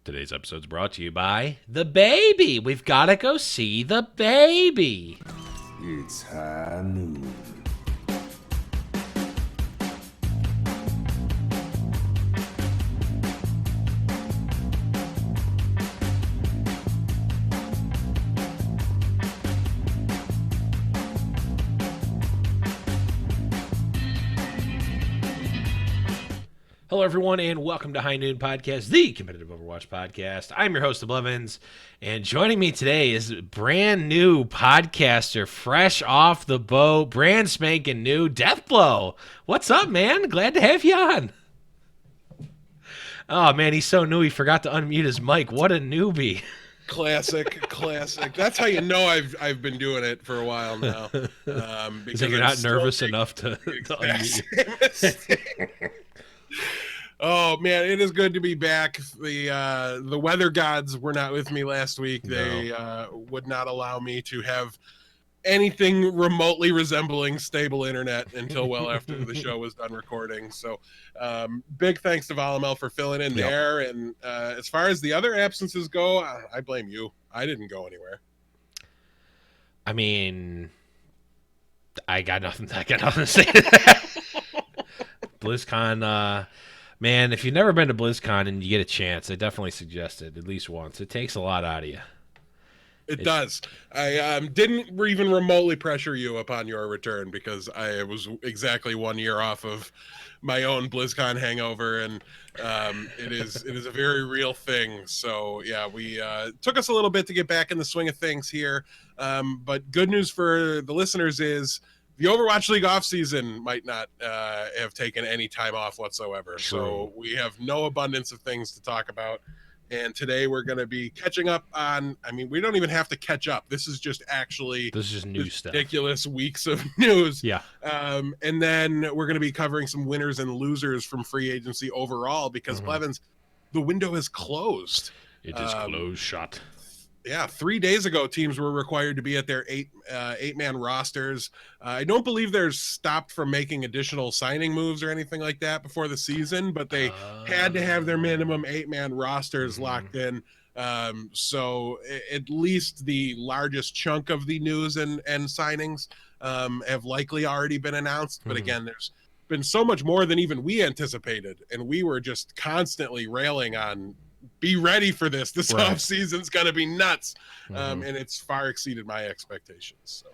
Today's episode is brought to you by The Baby. We've got to go see The Baby. It's high noon. Hello, everyone, and welcome to High Noon Podcast, the competitive Overwatch podcast. I'm your host, Blevins, and joining me today is brand new podcaster, fresh off the boat, brand spanking new, Deathblow. What's up, man? Glad to have you on. Oh, man, he's so new, he forgot to unmute his mic. What a newbie. Classic. That's how you know I've been doing it for a while now. Because you're not nervous enough to unmute. Oh man, it is good to be back. The weather gods were not with me last week. They would not allow me to have anything remotely resembling stable internet until well after the show was done recording. So big thanks to Volamel for filling in there. And as far as the other absences go, I blame you. I didn't go anywhere. I mean, I got nothing to say to that. BlizzCon, man, if you've never been to BlizzCon and you get a chance, I definitely suggest it at least once. It takes a lot out of you. It does. I didn't even remotely pressure you upon your return because I was exactly 1 year off of my own BlizzCon hangover, and it is a very real thing. So yeah, we took us a little bit to get back in the swing of things here, but good news for the listeners is the Overwatch League offseason might not have taken any time off whatsoever. True. So we have no abundance of things to talk about. And today we're going to be catching up on, I mean, we don't even have to catch up. This is just new stuff. Ridiculous weeks of news. Yeah. And then we're going to be covering some winners and losers from free agency overall because, Blevins, the window is closed. It is closed shut. Yeah, 3 days ago, teams were required to be at their eight-man rosters. I don't believe they're stopped from making additional signing moves or anything like that before the season, but they had to have their minimum eight-man rosters locked in. So at least the largest chunk of the news and signings have likely already been announced. But again, there's been so much more than even we anticipated, and we were just constantly railing on be ready for this. This off season's going to be nuts. And it's far exceeded my expectations. So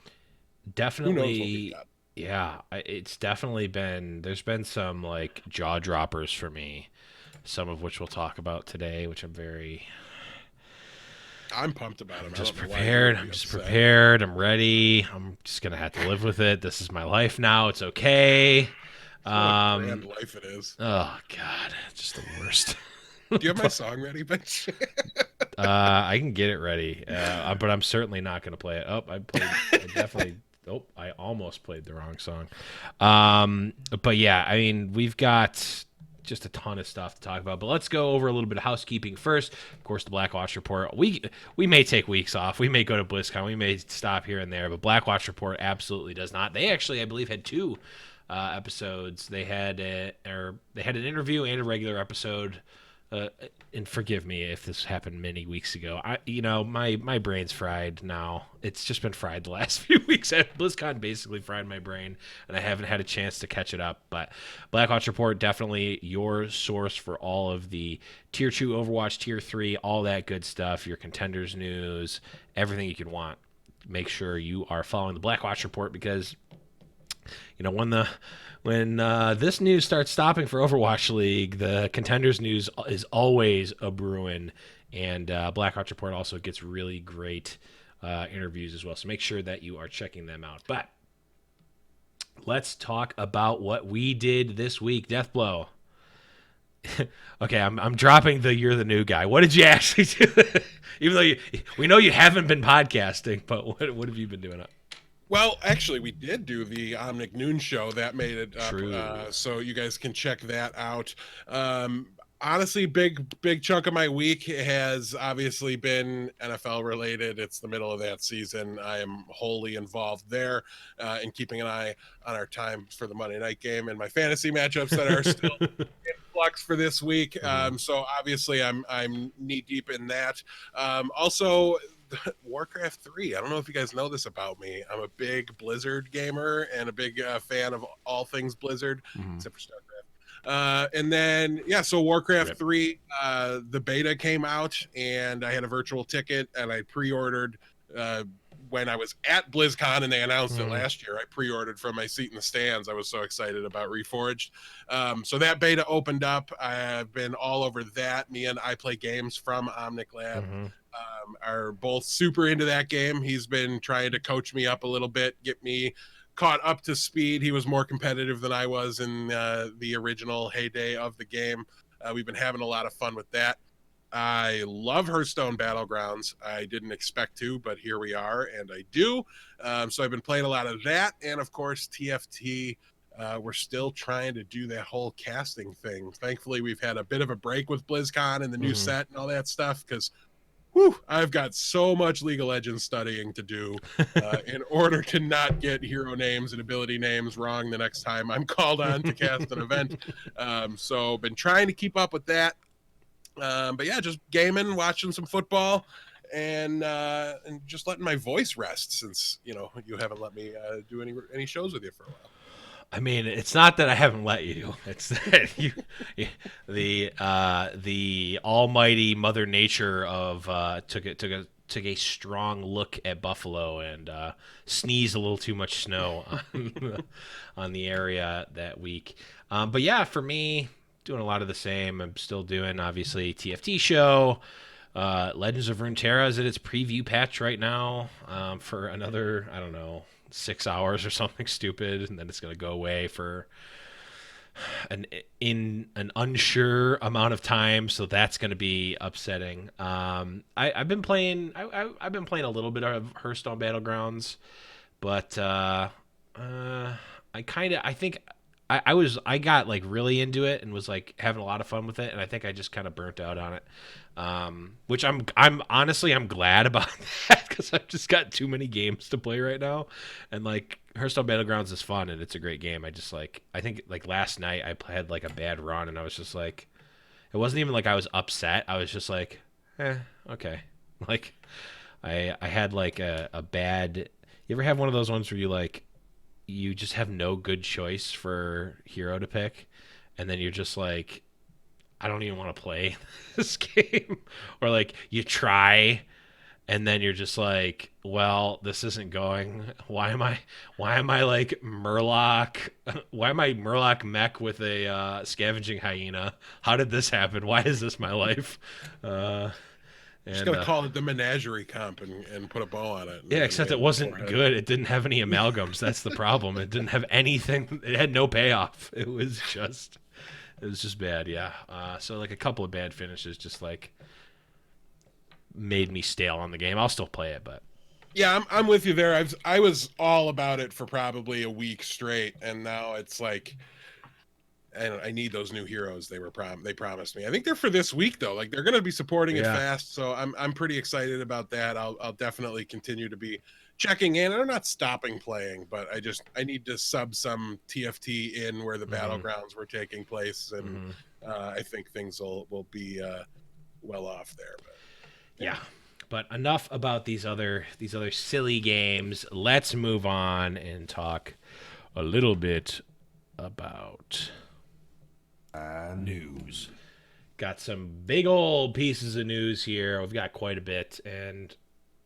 definitely. Who knows what we've got. Yeah, it's definitely there's been some like jaw droppers for me, some of which we'll talk about today, which I'm pumped about them. I'm just prepared. I'm ready. I'm just going to have to live with it. This is my life now. It's okay. What a grand life it is. Oh God, it's just the worst. Do you have my song ready, bitch? I can get it ready, but I'm certainly not going to play it. I almost played the wrong song. But yeah, I mean, we've got just a ton of stuff to talk about, but let's go over a little bit of housekeeping first. Of course, the Blackwatch Report. We may take weeks off. We may go to BlizzCon. We may stop here and there, but Blackwatch Report absolutely does not. They actually, I believe, had two episodes. They had an interview and a regular episode. And forgive me if this happened many weeks ago. My brain's fried now. It's just been fried the last few weeks. BlizzCon basically fried my brain, and I haven't had a chance to catch it up. But Blackwatch Report, definitely your source for all of the Tier 2 Overwatch, Tier 3, all that good stuff, your contenders news, everything you can want. Make sure you are following the Blackwatch Report because, when this news starts stopping for Overwatch League, the contenders news is always a brewing, and Blackwatch Report also gets really great interviews as well. So make sure that you are checking them out. But let's talk about what we did this week. Deathblow. Okay, I'm dropping you're the new guy. What did you actually do? Even though we know you haven't been podcasting, but what have you been doing? Well, actually, we did do the Omnic Noon show. That made it up. True. So you guys can check that out. Honestly, big chunk of my week has obviously been NFL related. It's the middle of that season. I am wholly involved there in keeping an eye on our time for the Monday night game and my fantasy matchups that are still in flux for this week. So obviously I'm knee deep in that. Also, Warcraft 3. I don't know if you guys know this about me. I'm a big Blizzard gamer and a big fan of all things Blizzard, except for StarCraft. And then, so Warcraft 3, the beta came out, and I had a virtual ticket, and I pre-ordered when I was at BlizzCon, and they announced it last year. I pre-ordered from my seat in the stands. I was so excited about Reforged. So that beta opened up. I've been all over that. Me and I Play Games from Omnic Lab are both super into that game. He's been trying to coach me up a little bit, get me caught up to speed. He was more competitive than I was in the original heyday of the game. We've been having a lot of fun with that. I love Hearthstone Battlegrounds. I didn't expect to, but here we are, and I do. So I've been playing a lot of that, and of course TFT. We're still trying to do that whole casting thing. Thankfully, we've had a bit of a break with BlizzCon and the new set and all that stuff, because I've got so much League of Legends studying to do in order to not get hero names and ability names wrong the next time I'm called on to cast an event. So been trying to keep up with that. But yeah, just gaming, watching some football, and just letting my voice rest, since you haven't let me do any shows with you for a while. I mean, it's not that I haven't let you. It's that the almighty Mother Nature of took a strong look at Buffalo and sneezed a little too much snow on the area that week. But yeah, for me, doing a lot of the same. I'm still doing, obviously, TFT show. Legends of Runeterra is at its preview patch right now for another, I don't know, 6 hours or something stupid, and then it's going to go away for an unsure amount of time, so that's going to be upsetting. I've been playing a little bit of Hearthstone Battlegrounds, but I got like really into it and was like having a lot of fun with it, and I think I just kind of burnt out on it. Which I'm honestly glad about that, because I've just got too many games to play right now, and like Hearthstone Battlegrounds is fun and it's a great game. I think like last night I had like a bad run, and I was just like, it wasn't even like I was upset. I was just like, okay. Like I had like a bad. You ever have one of those ones where you just have no good choice for hero to pick, and then you're just like, I don't even want to play this game, or like you try and then you're just like, well, this isn't going. Why am I like Murloc? Why am I Murloc mech with a scavenging hyena? How did this happen? Why is this my life? Just gonna call it the menagerie comp and put a bow on it. Yeah, except it wasn't good. It didn't have any amalgams. That's the problem. It didn't have anything. It had no payoff. It was just bad. Yeah. So like a couple of bad finishes just like made me stale on the game. I'll still play it, but yeah, I'm with you there. I was all about it for probably a week straight, and now it's like, I need those new heroes they promised me. I think they're for this week though. Like they're going to be supporting it fast, so I'm pretty excited about that. I'll definitely continue to be checking in. I'm not stopping playing, but I need to sub some TFT in where the battlegrounds were taking place, and I think things will be well off there. But yeah. But enough about these other silly games. Let's move on and talk a little bit about news. Got some big old pieces of news here. We've got quite a bit, and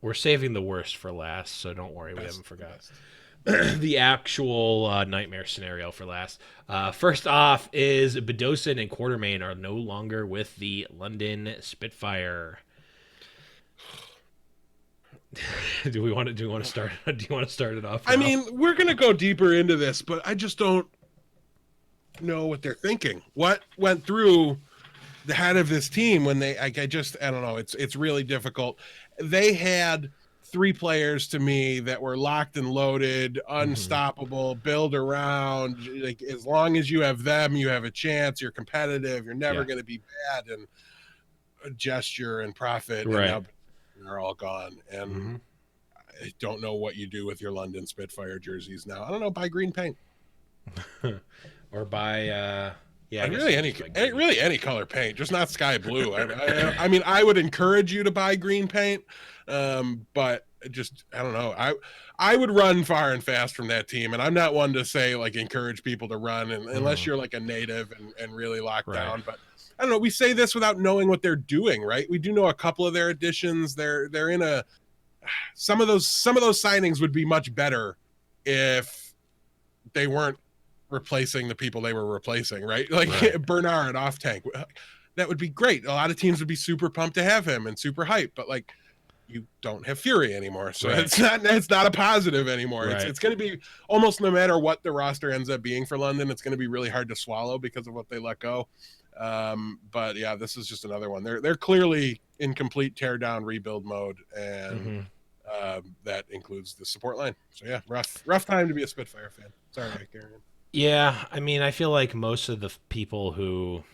we're saving the worst for last, so don't worry, we haven't forgot the actual nightmare scenario for last. First off is Bedosin and Quartermain are no longer with the London Spitfire. Do you want to start it off now? I mean, we're going to go deeper into this, but I just don't know what they're thinking. What went through the head of this team when I don't know. It's really difficult. They had 3 players to me that were locked and loaded, unstoppable, build around. Like as long as you have them, you have a chance. You're competitive. You're never going to be bad. And Gesture and Profit, right? And now they're all gone. And I don't know what you do with your London Spitfire jerseys now. I don't know. Buy green paint. Or buy Yeah, I guess really it's like green. really any color paint, just not sky blue. I mean, I would encourage you to buy green paint, but just I don't know. I would run far and fast from that team, and I'm not one to say like encourage people to run, unless you're like a native and really locked Right. down. But I don't know. We say this without knowing what they're doing, right? We do know a couple of their additions. They're in a some of those signings would be much better if they weren't replacing the people they were replacing, right? Like Bernard off tank. That would be great. A lot of teams would be super pumped to have him and super hyped, but like you don't have Fury anymore. So it's not a positive anymore. Right. It's going to be almost no matter what the roster ends up being for London, it's going to be really hard to swallow because of what they let go. But yeah, this is just another one. They're clearly in complete tear down rebuild mode, and that includes the support line. So yeah, rough time to be a Spitfire fan. Sorry, Karen. Yeah, I mean, I feel like most of the people who,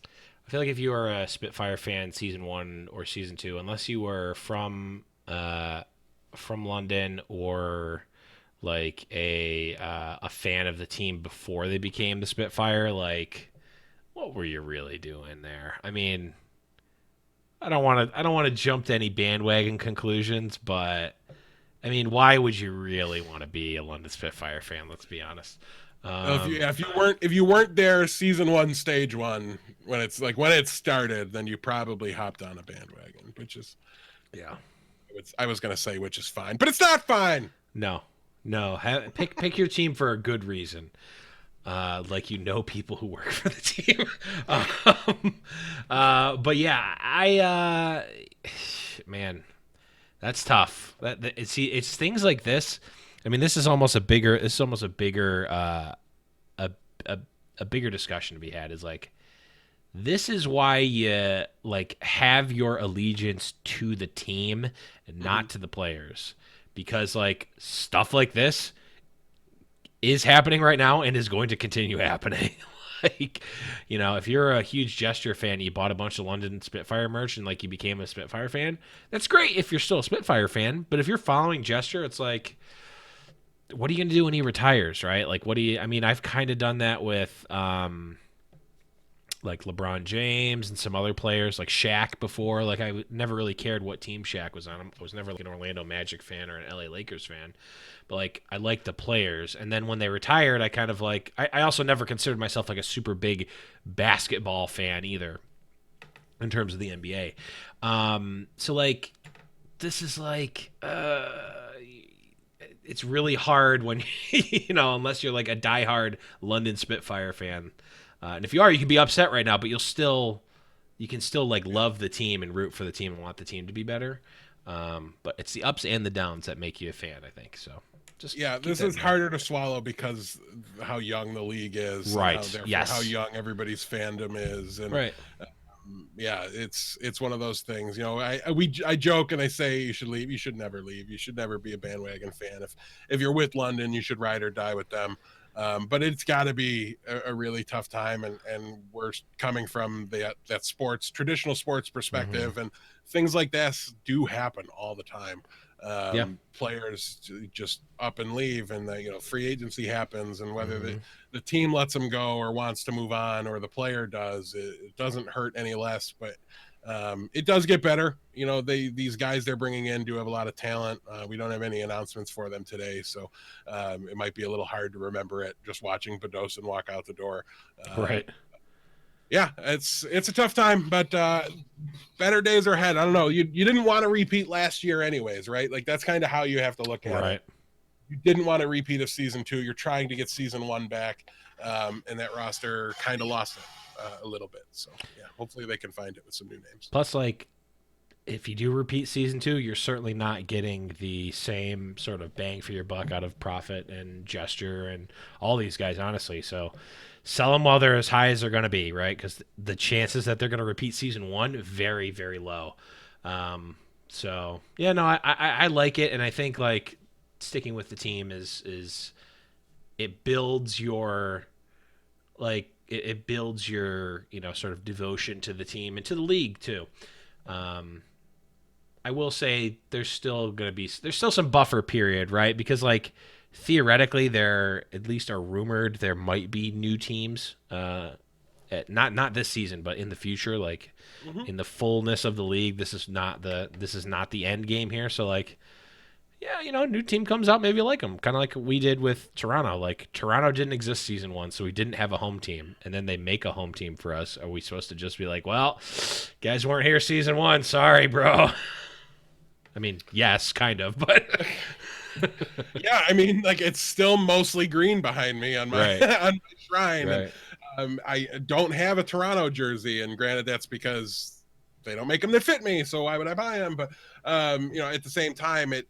I feel like if you are a Spitfire fan, season 1 or season 2, unless you were from London or like a fan of the team before they became the Spitfire, like, what were you really doing there? I mean, I don't want to jump to any bandwagon conclusions, but I mean, why would you really want to be a London Spitfire fan? Let's be honest. If you weren't there season 1, stage 1, when it started, then you probably hopped on a bandwagon, which is I was gonna say which is fine, but it's not fine. No. Pick your team for a good reason. Like people who work for the team. But yeah, man, that's tough. It's things like this. I mean, this is almost a bigger a bigger discussion to be had. Is like, this is why you like have your allegiance to the team and not to the players, because like stuff like this is happening right now and is going to continue happening. Like, if you're a huge Gesture fan, you bought a bunch of London Spitfire merch and like you became a Spitfire fan. That's great if you're still a Spitfire fan, but if you're following Gesture, it's like, what are you going to do when he retires, right? Like, I've kind of done that with like LeBron James and some other players, like Shaq before. Like, I never really cared what team Shaq was on. I was never like an Orlando Magic fan or an LA Lakers fan. But like, I liked the players. And then when they retired, I kind of like, I also never considered myself like a super big basketball fan either in terms of the NBA. So like, this is like, it's really hard when, unless you're like a diehard London Spitfire fan. And if you are, you can be upset right now, but you can still like love the team and root for the team and want the team to be better. But it's the ups and the downs that make you a fan, I think. So this is harder to swallow because how young the league is, right? How young everybody's fandom is, and right. It's one of those things. I joke and I say you should leave. You should never leave. You should never be a bandwagon fan. If you're with London, you should ride or die with them. But it's got to be a really tough time, and we're coming from that traditional sports perspective, and things like this do happen all the time. Players just up and leave, and free agency happens, and whether the team lets them go or wants to move on, or the player does, it doesn't hurt any less. But it does get better. These guys they're bringing in do have a lot of talent. We don't have any announcements for them today, so it might be a little hard to remember it just watching Badosin walk out the door. Right. Yeah, it's a tough time, but better days are ahead. I don't know. You didn't want to repeat last year anyways, right? Like, that's kind of how you have to look at it. You didn't want a repeat of season 2. You're trying to get season 1 back, and that roster kind of lost it a little bit. So yeah, hopefully they can find it with some new names. Plus, like, if you do repeat season 2, you're certainly not getting the same sort of bang for your buck out of Prophet and Gesture and all these guys, honestly. So sell them while they're as high as they're going to be, right? Because the chances that they're going to repeat season 1, very, very low. So yeah, no, I like it, and I think like sticking with the team is it builds your it builds your sort of devotion to the team and to the league too. I will say there's still some buffer period, right? Because like theoretically, there at least are rumored there might be new teams. Not this season, but in the future, like Mhm. in the fullness of the league. This is not the end game here. So like, yeah, new team comes out, maybe you like them, kind of like we did with Toronto. Like Toronto didn't exist season 1, so we didn't have a home team, and then they make a home team for us. Are we supposed to just be like, well, guys weren't here season 1, sorry, bro? I mean, yes, kind of, but Yeah, I mean, like it's still mostly green behind me on my right, on my shrine, right, and I don't have a Toronto jersey, and granted, that's because they don't make them that fit me. So why would I buy them? But at the same time, it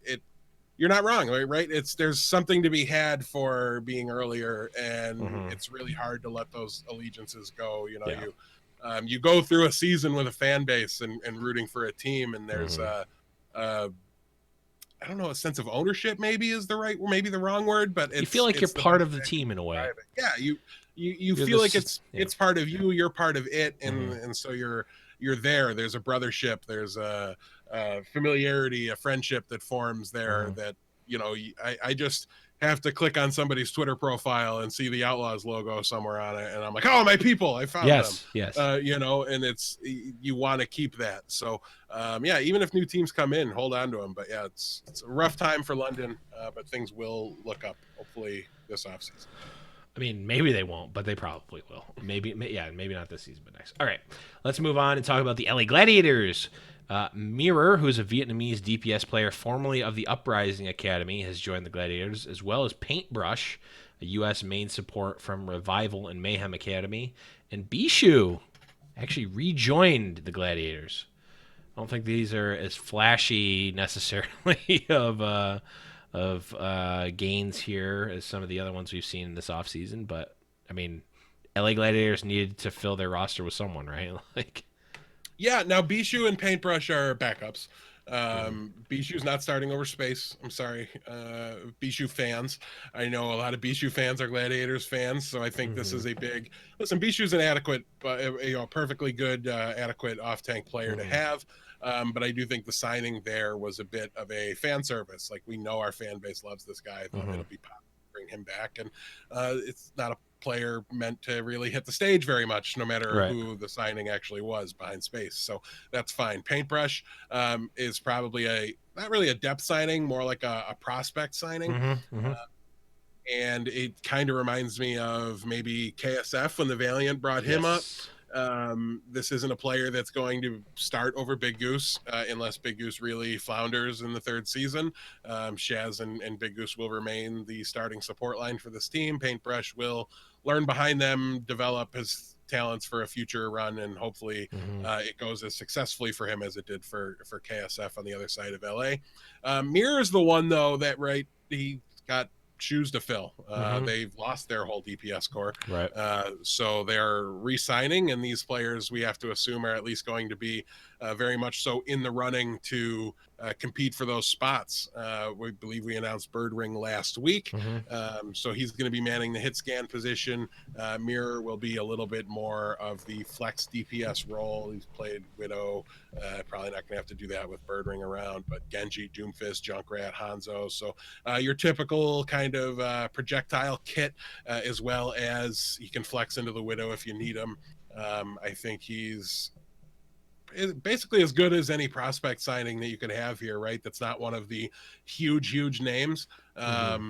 you're not wrong, right? There's something to be had for being earlier, and hmm it's really hard to let those allegiances go. yeah, You go through a season with a fan base and rooting for a team, and there's hmm uh I don't know, a sense of ownership maybe is maybe the wrong word, but you feel like you're it's the part best of the way team in a to way. describe it. Yeah, you You're feel like this, it's yeah, part of you, you're part of it, hmm and so you're there. There's a brothership, there's a familiarity, a friendship that forms there hmm that I just have to click on somebody's Twitter profile and see the Outlaws logo somewhere on it, and I'm like, oh, my people, I found them. yes, yes. And you want to keep that. So yeah, even if new teams come in, hold on to them. But yeah, it's a rough time for London, but things will look up hopefully this offseason. I mean, maybe they won't, but they probably will. Yeah, maybe not this season, but next. All right, let's move on and talk about the LA Gladiators. Mirror, who's a Vietnamese DPS player formerly of the Uprising Academy, has joined the Gladiators, as well as Paintbrush, a U.S. main support from Revival and Mayhem Academy, and Bishu actually rejoined the Gladiators. I don't think these are as flashy necessarily of gains here as some of the other ones we've seen in this offseason, but I mean, LA Gladiators needed to fill their roster with someone, right? Like, Yeah, now Bishu and Paintbrush are backups. mhm, Bishu's not starting over Space. I'm sorry, Bishu fans. I know a lot of Bishu fans are Gladiators fans, so I think this mhm, is a big listen. Bishu's an adequate, perfectly good, adequate off tank player to mhm, have. But I do think the signing there was a bit of a fan service. Like we know our fan base loves this guy. I thought mhm. it'll be popular to bring him back, and it's not a player meant to really hit the stage very much, no matter Right. who the signing actually was behind Space. So that's fine. Paintbrush is probably not really a depth signing, more like a prospect signing. Mhm, mhm. And it kind of reminds me of maybe KSF when the Valiant brought him up. Yes. This isn't a player that's going to start over Big Goose unless Big Goose really flounders in the third season. Shaz and Big Goose will remain the starting support line for this team. Paintbrush will learn behind them, develop his talents for a future run, and hopefully Mhm, it goes as successfully for him as it did for KSF on the other side of LA. Mirror is the one though that he got shoes to fill. mhm. They've lost their whole DPS core. Right. So they're re-signing, and these players we have to assume are at least going to be very much so in the running to compete for those spots. We believe we announced Bird Ring last week, Mhm, so he's going to be manning the hit scan position. Mirror will be a little bit more of the flex DPS role. He's played Widow. Probably not going to have to do that with Bird Ring around, but Genji, Doomfist, Junkrat, Hanzo. So your typical kind of projectile kit, as well as he can flex into the Widow if you need him. I think he's basically as good as any prospect signing that you could have here, right? That's not one of the huge names. mhm.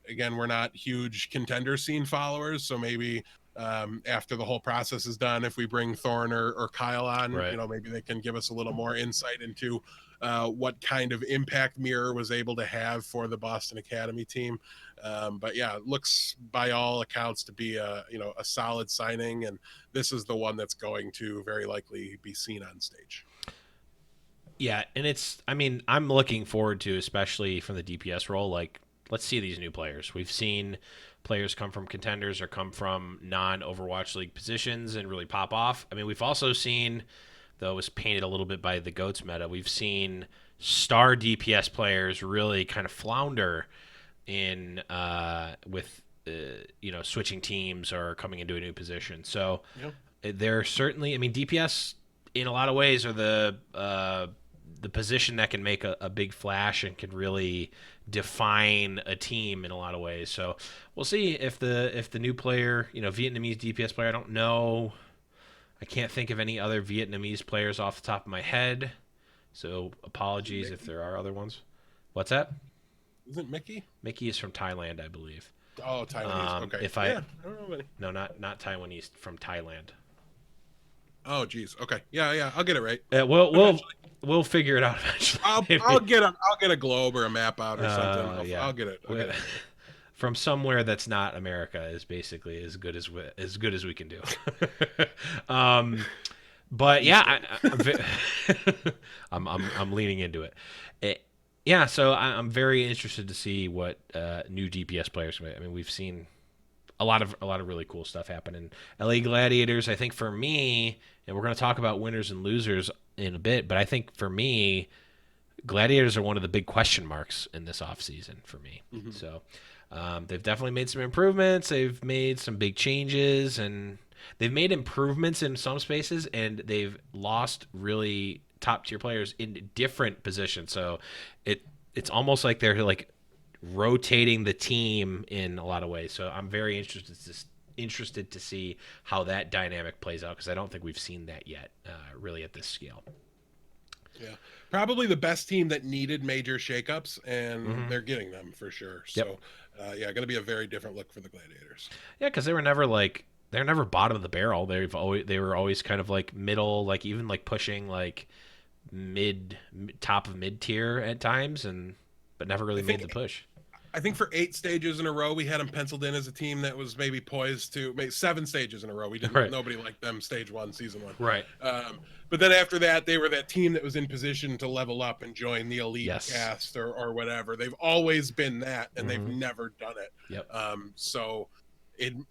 Again, we're not huge contender scene followers, so maybe after the whole process is done, if we bring Thorn or Kyle on, Right. maybe they can give us a little more insight into what kind of impact Mirror was able to have for the Boston Academy team. But yeah, it looks by all accounts to be a solid signing, and this is the one that's going to very likely be seen on stage. Yeah, and I mean, I'm looking forward to, especially from the DPS role, like, let's see these new players. We've seen players come from contenders or come from non Overwatch League positions and really pop off. I mean, we've also seen, though it was painted a little bit by the GOATS meta, we've seen star DPS players really kind of flounder in with switching teams or coming into a new position. So Yeah. they're certainly, I mean, DPS in a lot of ways are the the position that can make a big flash and can really define a team in a lot of ways. So we'll see if the new player, Vietnamese DPS player. I don't know. I can't think of any other Vietnamese players off the top of my head. So apologies if there are other ones. What's that? Isn't Mickey? Mickey is from Thailand, I believe. Oh, Taiwanese. Okay. I don't know any. No, not Taiwanese, from Thailand. Oh, geez. Okay. Yeah. I'll get it right. We'll figure it out eventually. I'll get a globe or a map out or something. Yeah. I'll get it. From somewhere that's not America is basically as good as we can do. But yeah, I'm leaning into it. Yeah, so I'm very interested to see what new DPS players. I mean, we've seen a lot of really cool stuff happen in LA Gladiators. I think for me, and we're going to talk about winners and losers in a bit, but I think for me, Gladiators are one of the big question marks in this offseason for me. Mm-hmm. So they've definitely made some improvements. They've made some big changes, and they've made improvements in some spaces, and they've lost really top-tier players in different positions. So it's almost like they're like rotating the team in a lot of ways. So I'm very interested to see how that dynamic plays out, because I don't think we've seen that yet, really at this scale. Yeah, probably the best team that needed major shakeups, and they're getting them for sure. So, going to be a very different look for the Gladiators. Yeah, because they were never bottom of the barrel. They were always kind of like middle, like even like pushing like top of mid tier at times, but never really made the push. I think for 8 stages in a row, we had them penciled in as a team that was maybe poised to make 7 stages in a row. We didn't. Right. Nobody liked them stage 1, season 1. Right. But then after that, they were that team that was in position to level up and join the elite cast or whatever. They've always been that, and they've never done it. Yep. So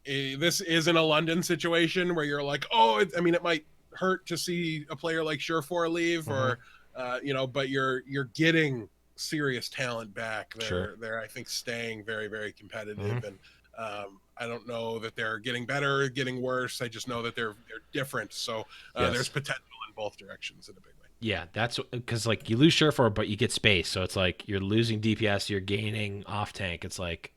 this isn't a London situation where you're like, it might hurt to see a player like Surefour leave, or but you're getting serious talent back. They're I think staying very, very competitive, and I don't know that they're getting better or getting worse. I just know that they're different. So there's potential in both directions in a big way. Yeah, that's because like you lose Surefour, but you get space. So it's like you're losing DPS, you're gaining off tank. It's like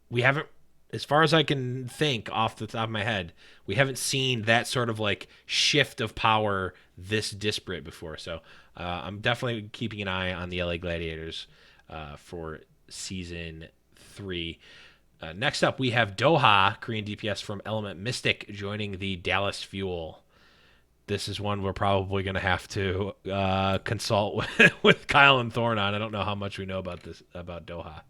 we haven't, as far as I can think off the top of my head, we haven't seen that sort of like shift of power this disparate before. So I'm definitely keeping an eye on the LA Gladiators for season 3. Next up, we have Doha, Korean DPS from Element Mystic, joining the Dallas Fuel. This is one we're probably going to have to consult with Kyle and Thorne on. I don't know how much we know about Doha.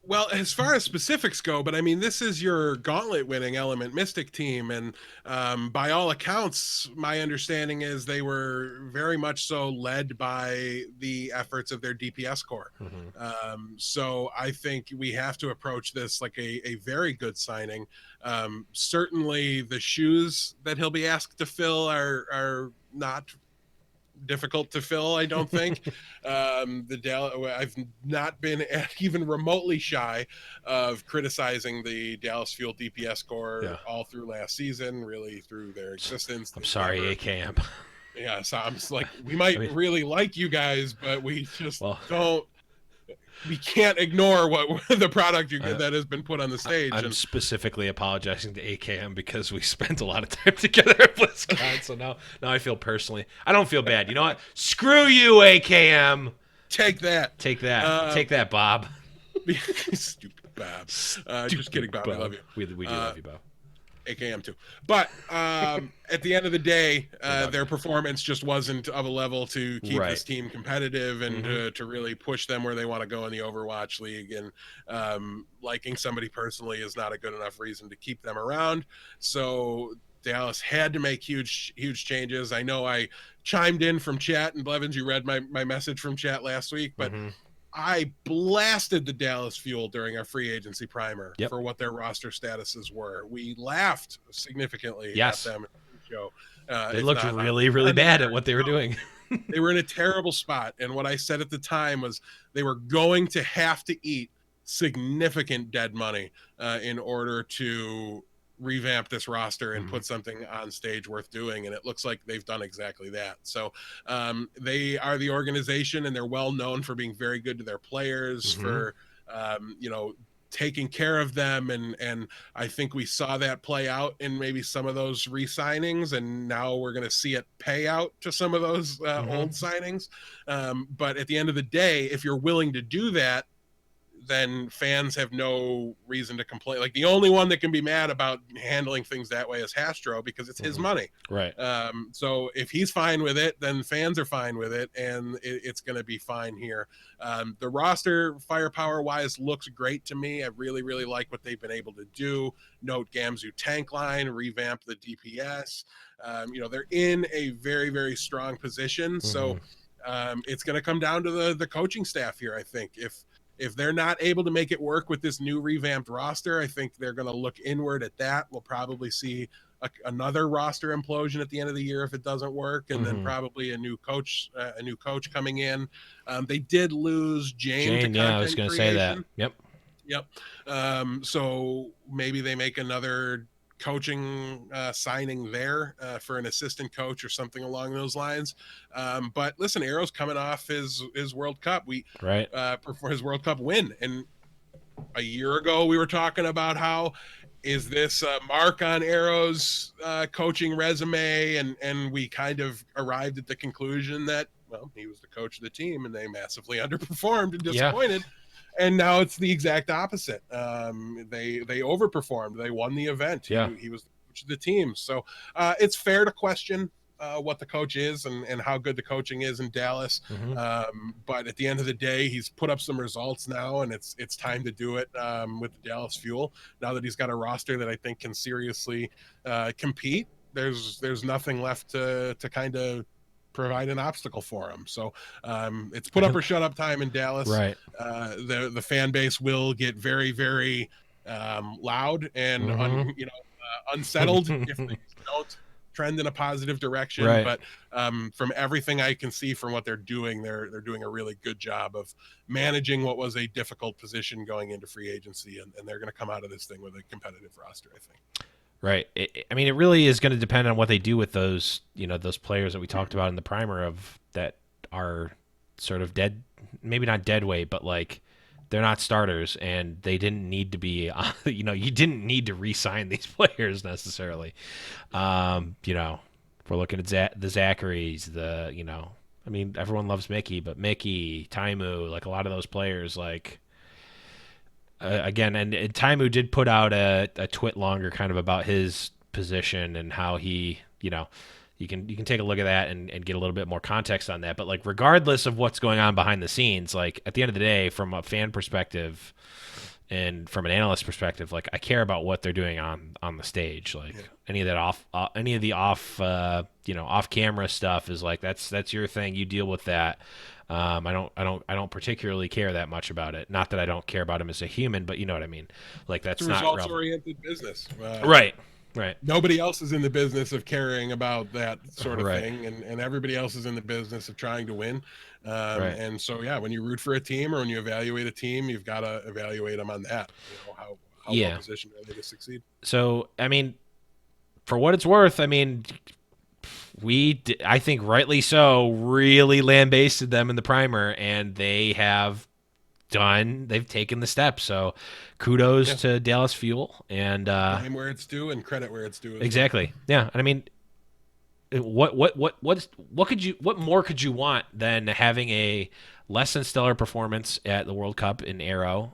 Well, as far as specifics go, but I mean, this is your gauntlet-winning Element Mystic team, and by all accounts, my understanding is they were very much so led by the efforts of their DPS core. So I think we have to approach this like a very good signing. Certainly, the shoes that he'll be asked to fill are not difficult to fill, I don't think. I've not been even remotely shy of criticizing the Dallas Fuel DPS core all through last season, really through their existence. I'm sorry, AKM. Yeah, so I'm just like, we might really like you guys, but we just don't. We can't ignore what the product that has been put on the stage. I'm specifically apologizing to AKM because we spent a lot of time together at BlizzCon. So now I feel personally, I don't feel bad. You know what? Screw you, AKM. Take that. Take that, Bob. Stupid Bob. Just kidding, Bob. Bob. I love you. We do love you, Bob. AKM too. But at the end of the day, their performance just wasn't of a level to keep this team competitive and to really push them where they want to go in the Overwatch League. And liking somebody personally is not a good enough reason to keep them around. So Dallas had to make huge changes. I know I chimed in from chat, and Blevins, you read my message from chat last week, but I blasted the Dallas Fuel during our free agency primer for what their roster statuses were. We laughed significantly at them. They looked really bad at what they were doing. They were in a terrible spot. And what I said at the time was they were going to have to eat significant dead money in order to revamp this roster and put something on stage worth doing, and it looks like they've done exactly that. So they are the organization, and they're well known for being very good to their players, for taking care of them, and I think we saw that play out in maybe some of those re-signings, and now we're going to see it pay out to some of those old signings. But at the end of the day, if you're willing to do that, then fans have no reason to complain. Like, the only one that can be mad about handling things that way is Hastro, because it's his money. Right. So if he's fine with it, then fans are fine with it, and it's going to be fine here. The roster, firepower wise, looks great to me. I really, really like what they've been able to do. Note Guangzhou tank line, revamp the DPS. They're in a very, very strong position. So it's going to come down to the coaching staff here, I think. If they're not able to make it work with this new revamped roster, I think they're going to look inward at that. We'll probably see another roster implosion at the end of the year if it doesn't work, and then probably a new coach coming in. They did lose Jane. Yeah, I was going to say that. Yep. So maybe they make another coaching signing there for an assistant coach or something along those lines. But listen, Arrow's coming off his World Cup. For his World Cup win. And a year ago, we were talking about how is this a mark on Arrow's coaching resume? And we kind of arrived at the conclusion that, well, he was the coach of the team and they massively underperformed and disappointed. Yeah. And now it's the exact opposite. They overperformed. They won the event. Yeah. He was the coach of the team. So it's fair to question what the coach is and how good the coaching is in Dallas. But at the end of the day, he's put up some results now, and it's time to do it with the Dallas Fuel. Now that he's got a roster that I think can seriously compete, there's nothing left to kind of provide an obstacle for him. So it's put up or shut up time in Dallas. Right. The fan base will get very, very loud and unsettled if they don't trend in a positive direction. Right. But from everything I can see from what they're doing a really good job of managing what was a difficult position going into free agency, and they're going to come out of this thing with a competitive roster, I think. Right. It really is going to depend on what they do with those, those players that we talked about in the primer of that are sort of dead, maybe not dead weight, but like they're not starters and they didn't need to be, you didn't need to re-sign these players necessarily. If we're looking at the Zacharys, everyone loves Mickey, but Mickey, Taimu, like a lot of those players, like, again, and Taimu did put out a twit longer kind of about his position and how he, you can take a look at that and get a little bit more context on that. But like, regardless of what's going on behind the scenes, like at the end of the day, from a fan perspective and from an analyst perspective, like I care about what they're doing on the stage. Like any of the off camera stuff is like, that's your thing. You deal with that. I don't particularly care that much about it. Not that I don't care about him as a human, but you know what I mean. Like that's it's not results-oriented business, right? Nobody else is in the business of caring about that sort of thing, and everybody else is in the business of trying to win. And so, when you root for a team or when you evaluate a team, you've got to evaluate them on that. How well positioned are they to succeed? So, for what it's worth, I think rightly so, really lambasted them in the primer, and they've taken the steps. So kudos to Dallas Fuel, and blame where it's due and credit where it's due. Exactly. Well. Yeah. And what more could you want than having a less than stellar performance at the World Cup in Aero?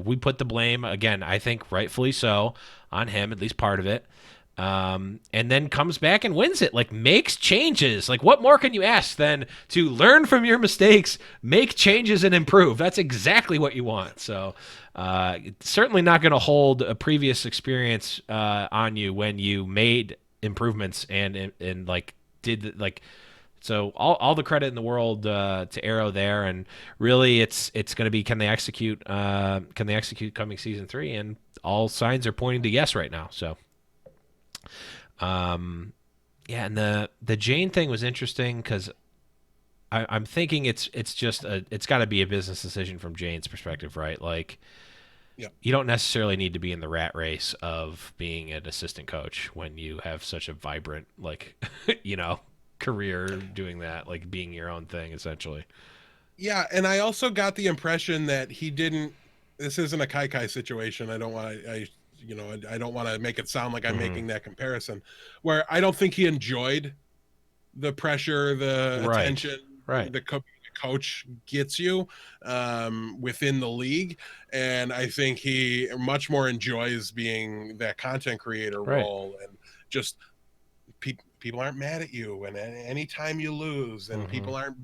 We put the blame, again, I think rightfully so, on him, at least part of it. And then comes back and wins it, like makes changes. Like what more can you ask than to learn from your mistakes, make changes and improve? That's exactly what you want. So certainly not going to hold a previous experience on you when you made improvements and like did like, so all the credit in the world to Arrow there. And really it's going to be, can they execute coming season 3? And all signs are pointing to yes right now. So and the Jane thing was interesting because I'm thinking it's just it's got to be a business decision from Jane's perspective, right? Like Yeah. You don't necessarily need to be in the rat race of being an assistant coach when you have such a vibrant, like, career doing that, like being your own thing, essentially. Yeah, and I also got the impression that he didn't. This isn't a Kai situation. I don't want to. I don't want to make it sound like I'm Mm-hmm. making that comparison. Where I don't think he enjoyed the pressure, the Right. attention, Right. the coach gets you within the league, and I think he much more enjoys being that content creator Right. role and just people aren't mad at you and anytime you lose and Mm-hmm. people aren't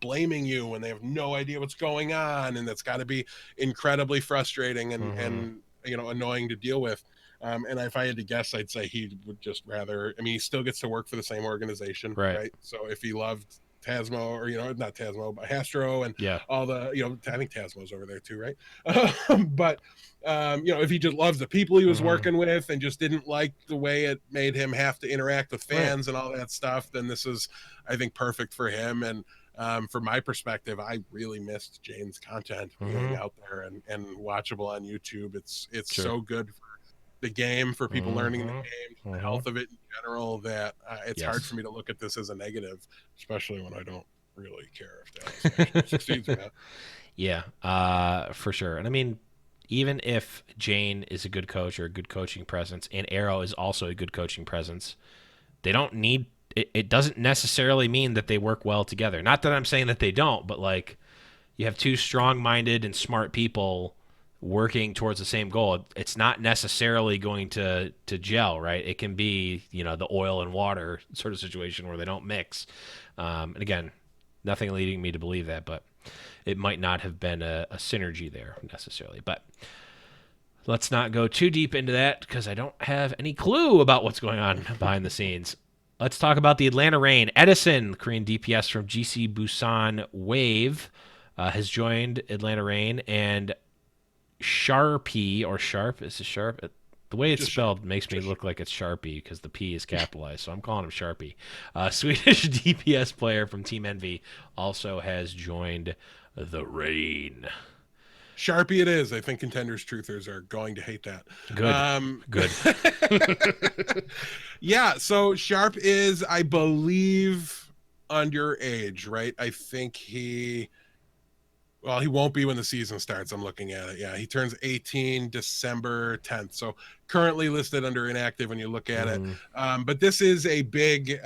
blaming you when they have no idea what's going on, and that's got to be incredibly frustrating and Mm-hmm. annoying to deal with. And if I had to guess, I'd say he would just rather. I mean, he still gets to work for the same organization, Right. right? So if he loved Tasmo, or not Tasmo, but Hastro and Yeah. all the, I think Tasmo's over there too, right? But if he just loves the people he was Mm-hmm. working with and just didn't like the way it made him have to interact with Right. fans and all that stuff, then this is, I think, perfect for him. And from my perspective, I really missed Jane's content being Mm-hmm. out there and watchable on YouTube. It's Sure. so good for the game, for people learning the Mm-hmm. game, the Mm-hmm. health of it in general, that it's hard for Yes. me to look at this as a negative, especially when I don't really care if Dallas actually succeeds or not. Yeah, for sure. And I mean, even if Jane is a good coach or a good coaching presence, and Arrow is also a good coaching presence, they don't need it. It doesn't necessarily mean that they work well together. Not that I'm saying that they don't, but like you have two strong-minded and smart people working towards the same goal. It's not necessarily going to gel, right? It can be the oil and water sort of situation where they don't mix. And again, nothing leading me to believe that, but it might not have been a synergy there necessarily. But let's not go too deep into that because I don't have any clue about what's going on behind the scenes. Let's talk about the Atlanta Reign. Edison, Korean DPS from GC Busan Wave, has joined Atlanta Reign, and Sharpie or Sharp is it Sharp? The way it's Just spelled makes me look like it's Sharpie because the P is capitalized, so I'm calling him Sharpie. Swedish DPS player from Team Envy also has joined the Reign. Sharpie it is. I think Contenders Truthers are going to hate that. Good, good. Yeah, so Sharp is, I believe, underage, right? I think he won't be when the season starts. I'm looking at it. Yeah, he turns 18 December 10th. So currently listed under inactive when you look at it. But this is a big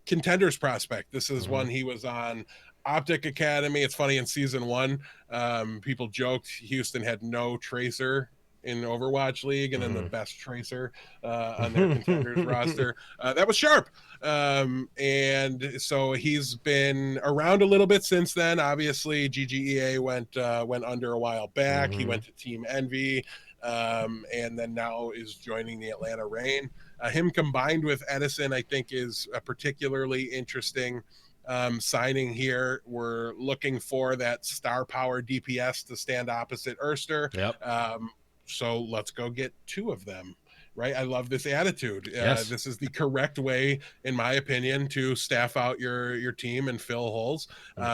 Contenders prospect. This is one he was on Optic Academy. It's funny, in season 1, people joked Houston had no tracer in Overwatch League, and then the best tracer on their Contenders roster, that was Sharp. And so he's been around a little bit since then. Obviously, GGEA went under a while back. He went to Team Envy, and then now is joining the Atlanta Reign. Him combined with Edison, I think, is a particularly interesting signing here. We're looking for that star power DPS to stand opposite Erster. Yep. So let's go get 2 of them. Right. I love this attitude. Yes. This is the correct way, in my opinion, to staff out your team and fill holes.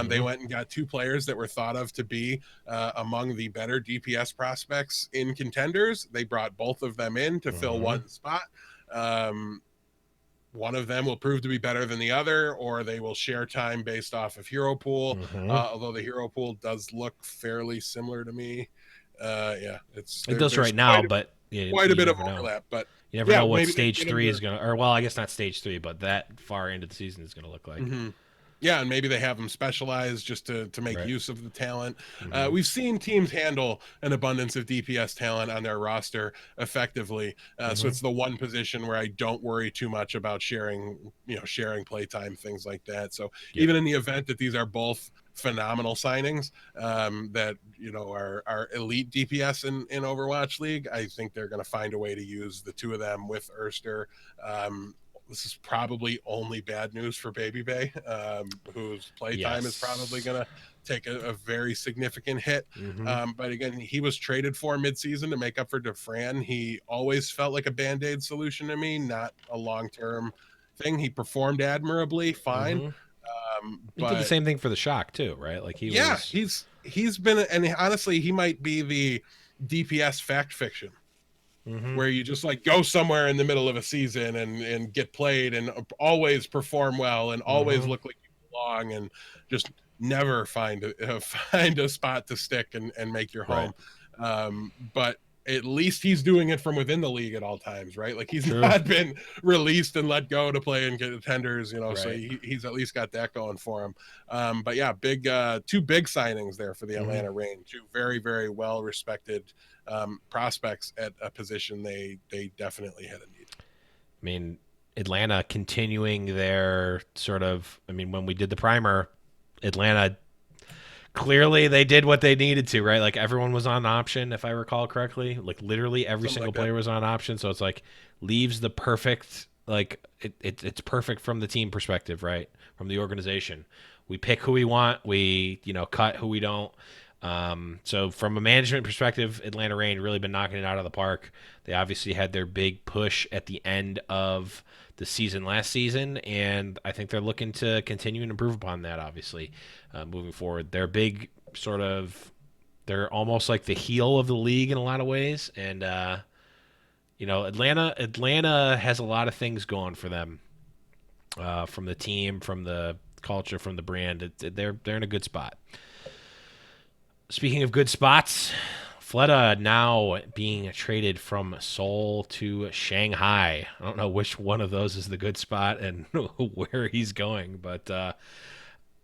They went and got 2 players that were thought of to be among the better DPS prospects in Contenders. They brought both of them in to fill one spot. One of them will prove to be better than the other, or they will share time based off of hero pool. Although the hero pool does look fairly similar to me. It does right now, but quite a bit of never know. overlap. But You never know what stage 3 is going to, or well, I guess not stage 3, but that far into the season is going to look like. Yeah, and maybe they have them specialized just to make use of the talent. We've seen teams handle an abundance of DPS talent on their roster effectively. So it's the one position where I don't worry too much about sharing playtime, things like that. So even in the event that these are both phenomenal signings that are elite DPS in Overwatch League, I think they're going to find a way to use the 2 of them with Erster. This is probably only bad news for Baby Bay, whose playtime is probably going to take a very significant hit. But again, he was traded for midseason to make up for DeFran. He always felt like a Band-Aid solution to me, not a long-term thing. He performed admirably, fine. He did the same thing for the Shock too, right? Like he's he's been, and honestly, he might be the DPS fact fiction, where you just like go somewhere in the middle of a season and get played and always perform well and always look like you belong and just never find a spot to stick and make your home. But at least he's doing it from within the league at all times, right? Like he's not been released and let go to play and get tenders, so he's at least got that going for him. But yeah, big two big signings there for the Atlanta Reign. Two very, very well respected prospects at a position they definitely had a need. I mean, Atlanta continuing their sort of, when we did the primer, Atlanta, clearly they did what they needed to, right? Like everyone was on option, if I recall correctly. Like literally every single player was on option. So it's like leaves the perfect, like it's perfect from the team perspective, right? From the organization. We pick who we want. We, cut who we don't. So from a management perspective, Atlanta Reign really been knocking it out of the park. They obviously had their big push at the end of the season last season, and I think they're looking to continue and improve upon that, obviously, moving forward. They're big they're almost like the heel of the league in a lot of ways, and Atlanta has a lot of things going for them, from the team, from the culture, from the brand. They're in a good spot. Speaking of good spots, Fleta now being traded from Seoul to Shanghai. I don't know which one of those is the good spot and where he's going, but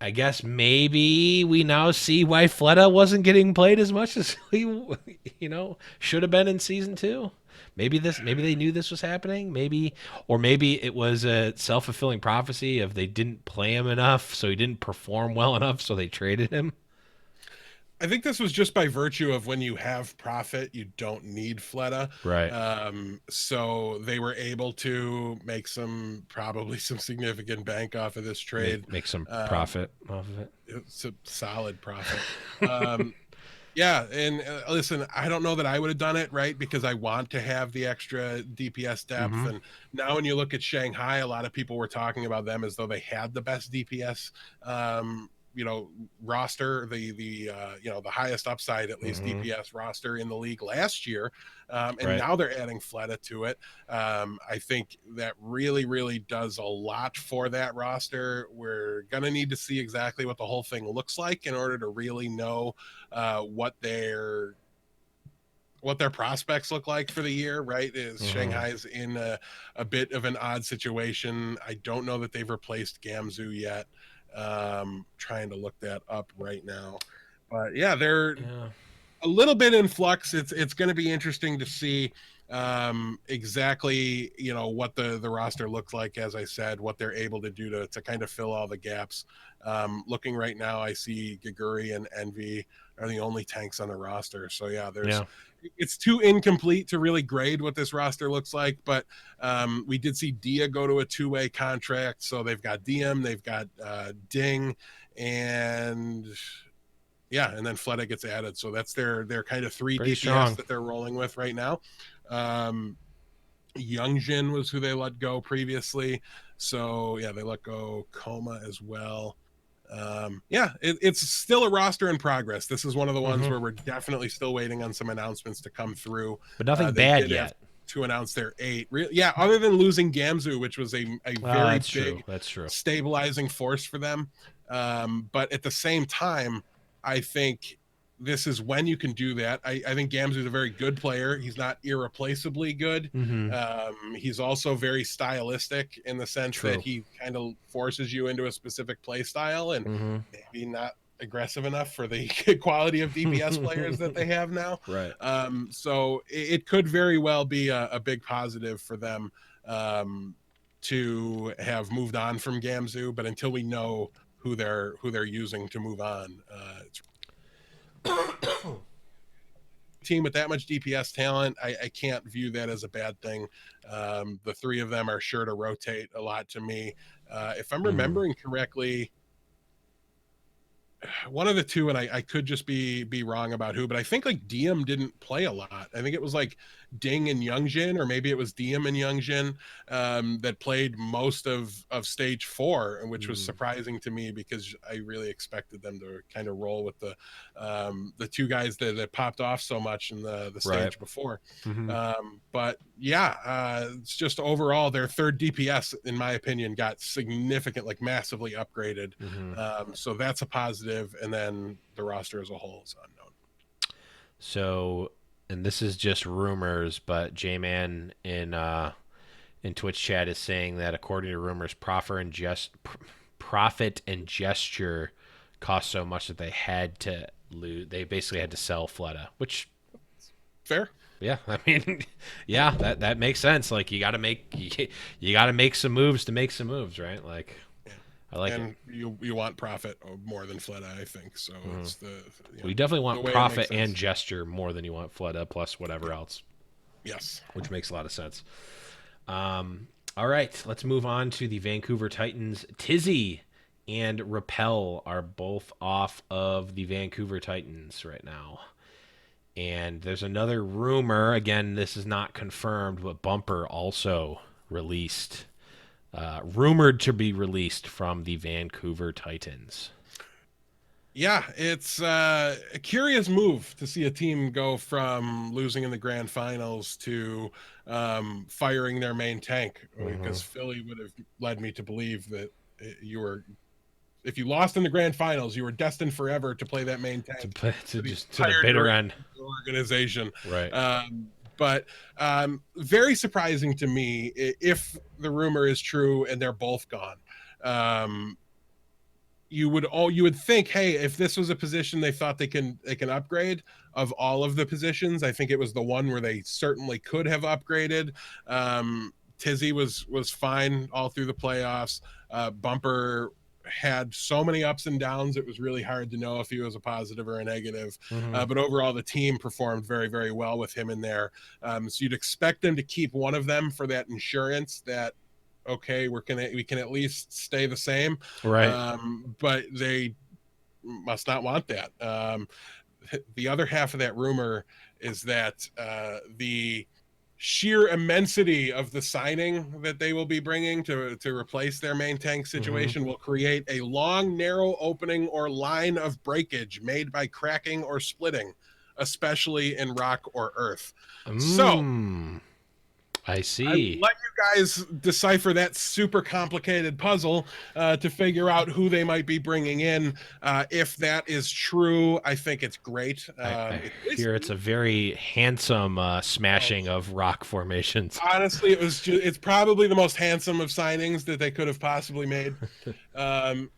I guess maybe we now see why Fleta wasn't getting played as much as he, should have been in season 2. Maybe they knew this was happening. Maybe it was a self-fulfilling prophecy of they didn't play him enough, so he didn't perform well enough, so they traded him. I think this was just by virtue of when you have profit, you don't need Fleta. Right. So they were able to make probably some significant bank off of this trade. Make some profit off of it. It's a solid profit. Yeah. And listen, I don't know that I would have done it, right? Because I want to have the extra DPS depth. And now when you look at Shanghai, a lot of people were talking about them as though they had the best DPS roster, the highest upside, at least DPS roster in the league last year. Now they're adding Fleta to it. I think that really, really does a lot for that roster. We're going to need to see exactly what the whole thing looks like in order to really know what their prospects look like for the year, right? Shanghai's in a bit of an odd situation. I don't know that they've replaced Guangzhou yet. Trying to look that up right now, but yeah, they're a little bit in flux. It's going to be interesting to see exactly what the roster looks like. As I said, what they're able to do to kind of fill all the gaps. Looking right now, I see Gaguri and Envy are the only tanks on the roster. So yeah, it's too incomplete to really grade what this roster looks like, but we did see Dia go to a 2-way contract. So they've got Diem, they've got Ding, and then Fleta gets added. So that's their kind of 3 Pretty DPS strong that they're rolling with right now. Youngjin was who they let go previously. So yeah, they let go Coma as well. It's still a roster in progress. This is one of the ones where we're definitely still waiting on some announcements to come through, but nothing bad yet to announce their 8. Other than losing Guangzhou, which was a very big that's true stabilizing force for them. But at the same time, I think this is when you can do that. I think Guangzou is a very good player. He's not irreplaceably good. He's also very stylistic in the sense that he kind of forces you into a specific play style and maybe not aggressive enough for the quality of DPS players that they have now. Right. So it could very well be a big positive for them to have moved on from Guangzou, but until we know who they're using to move on, it's team with that much DPS talent, I can't view that as a bad thing. The 3 of them are sure to rotate a lot to me. If I'm remembering correctly, one of the two, and I could just be wrong about who, but I think like Diem didn't play a lot. I think it was like Ding and Youngjin, or maybe it was Diem and Youngjin that played most of stage 4, which was surprising to me because I really expected them to kind of roll with the two guys that popped off so much in the stage before. But yeah, it's just overall their third DPS, in my opinion, got significant, like massively upgraded. So that's a positive, and then the roster as a whole is unknown. So, and this is just rumors, but J-Man in Twitch chat is saying that according to rumors, profit and gesture cost so much that they had to lose. They basically had to sell Fleta, which fair. Yeah, I mean, yeah, that makes sense. Like you got to make some moves to make some moves, right? Like. I like and it. You want profit more than Fleta, I think. So it's the you definitely want profit and gesture more than you want Fleta plus whatever else. Yes, which makes a lot of sense. All right, let's move on to the Vancouver Titans. Tizzy and Repel are both off of the Vancouver Titans right now. And there's another rumor. Again, this is not confirmed, but Bumper also released. Rumored to be released from the Vancouver Titans. Yeah, it's a curious move to see a team go from losing in the grand finals to firing their main tank, because Philly would have led me to believe that if you lost in the grand finals, you were destined forever to play that main tank to the bitter end organization. Right. But very surprising to me if the rumor is true and they're both gone. You would think, hey, if this was a position they thought they can upgrade, of all of the positions, I think it was the one where they certainly could have upgraded. Tizzy was fine all through the playoffs. Bumper had so many ups and downs, it was really hard to know if he was a positive or a negative. But overall, the team performed very, very well with him in there. So you'd expect them to keep one of them for that insurance that, okay, we can at least stay the same. Right. But they must not want that. The other half of that rumor is that the sheer immensity of the signing that they will be bringing to replace their main tank situation will create a long, narrow opening or line of breakage made by cracking or splitting, especially in rock or earth. So I see. I let you guys decipher that super complicated puzzle to figure out who they might be bringing in. If that is true, I think it's great. I hear it's a very handsome smashing of rock formations. Honestly, it's probably the most handsome of signings that they could have possibly made.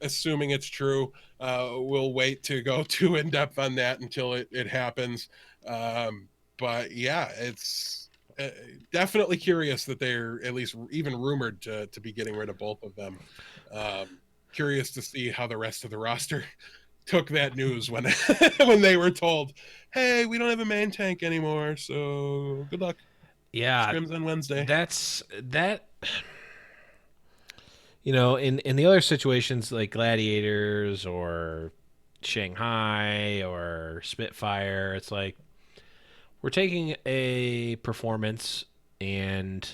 Assuming it's true, we'll wait to go too in depth on that until it happens. But yeah, it's definitely curious that they're at least even rumored to be getting rid of both of them. Curious to see how the rest of the roster took that news when when they were told, hey, we don't have a main tank anymore, so good luck. Yeah, scrims on Wednesday. That's that. You know, in the other situations like Gladiators or Shanghai or Spitfire, it's like we're taking a performance, and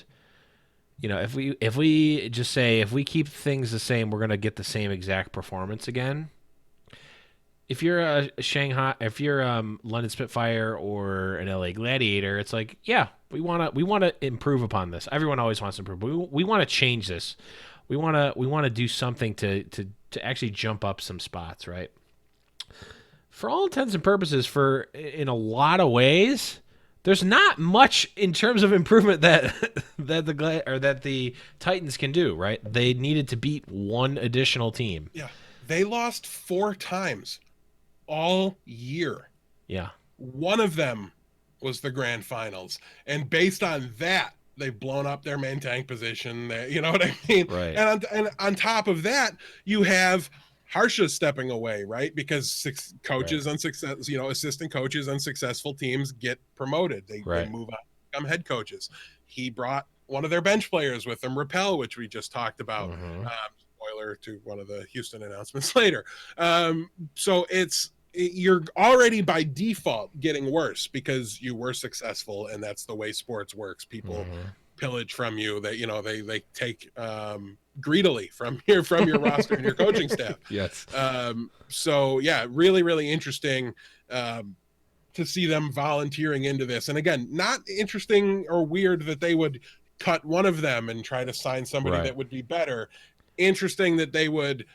you know, if we just say if we keep things the same, we're gonna get the same exact performance again. If you're a Shanghai, if you're London Spitfire or an LA Gladiator, it's like, yeah, we wanna improve upon this. Everyone always wants to improve, but we want to change this. We wanna do something to actually jump up some spots, right? For all intents and purposes, in a lot of ways, there's not much in terms of improvement that the Titans can do, right? They needed to beat one additional team. Yeah, they lost 4 times all year. Yeah, one of them was the grand finals, and based on that, they've blown up their main tank position. You know what I mean? Right. And on top of that, you have Harsha stepping away, right? Because coaches unsuccessful, assistant coaches on successful teams get promoted. They move on, become head coaches. He brought one of their bench players with him, Repel, which we just talked about. Spoiler spoiler to one of the Houston announcements later. So you're already by default getting worse because you were successful, and that's the way sports works. People pillage from you. That they take greedily from your roster and your coaching staff. Yes. So yeah, really, really interesting to see them volunteering into this. And again, not interesting or weird that they would cut one of them and try to sign somebody that would be better. Interesting that they would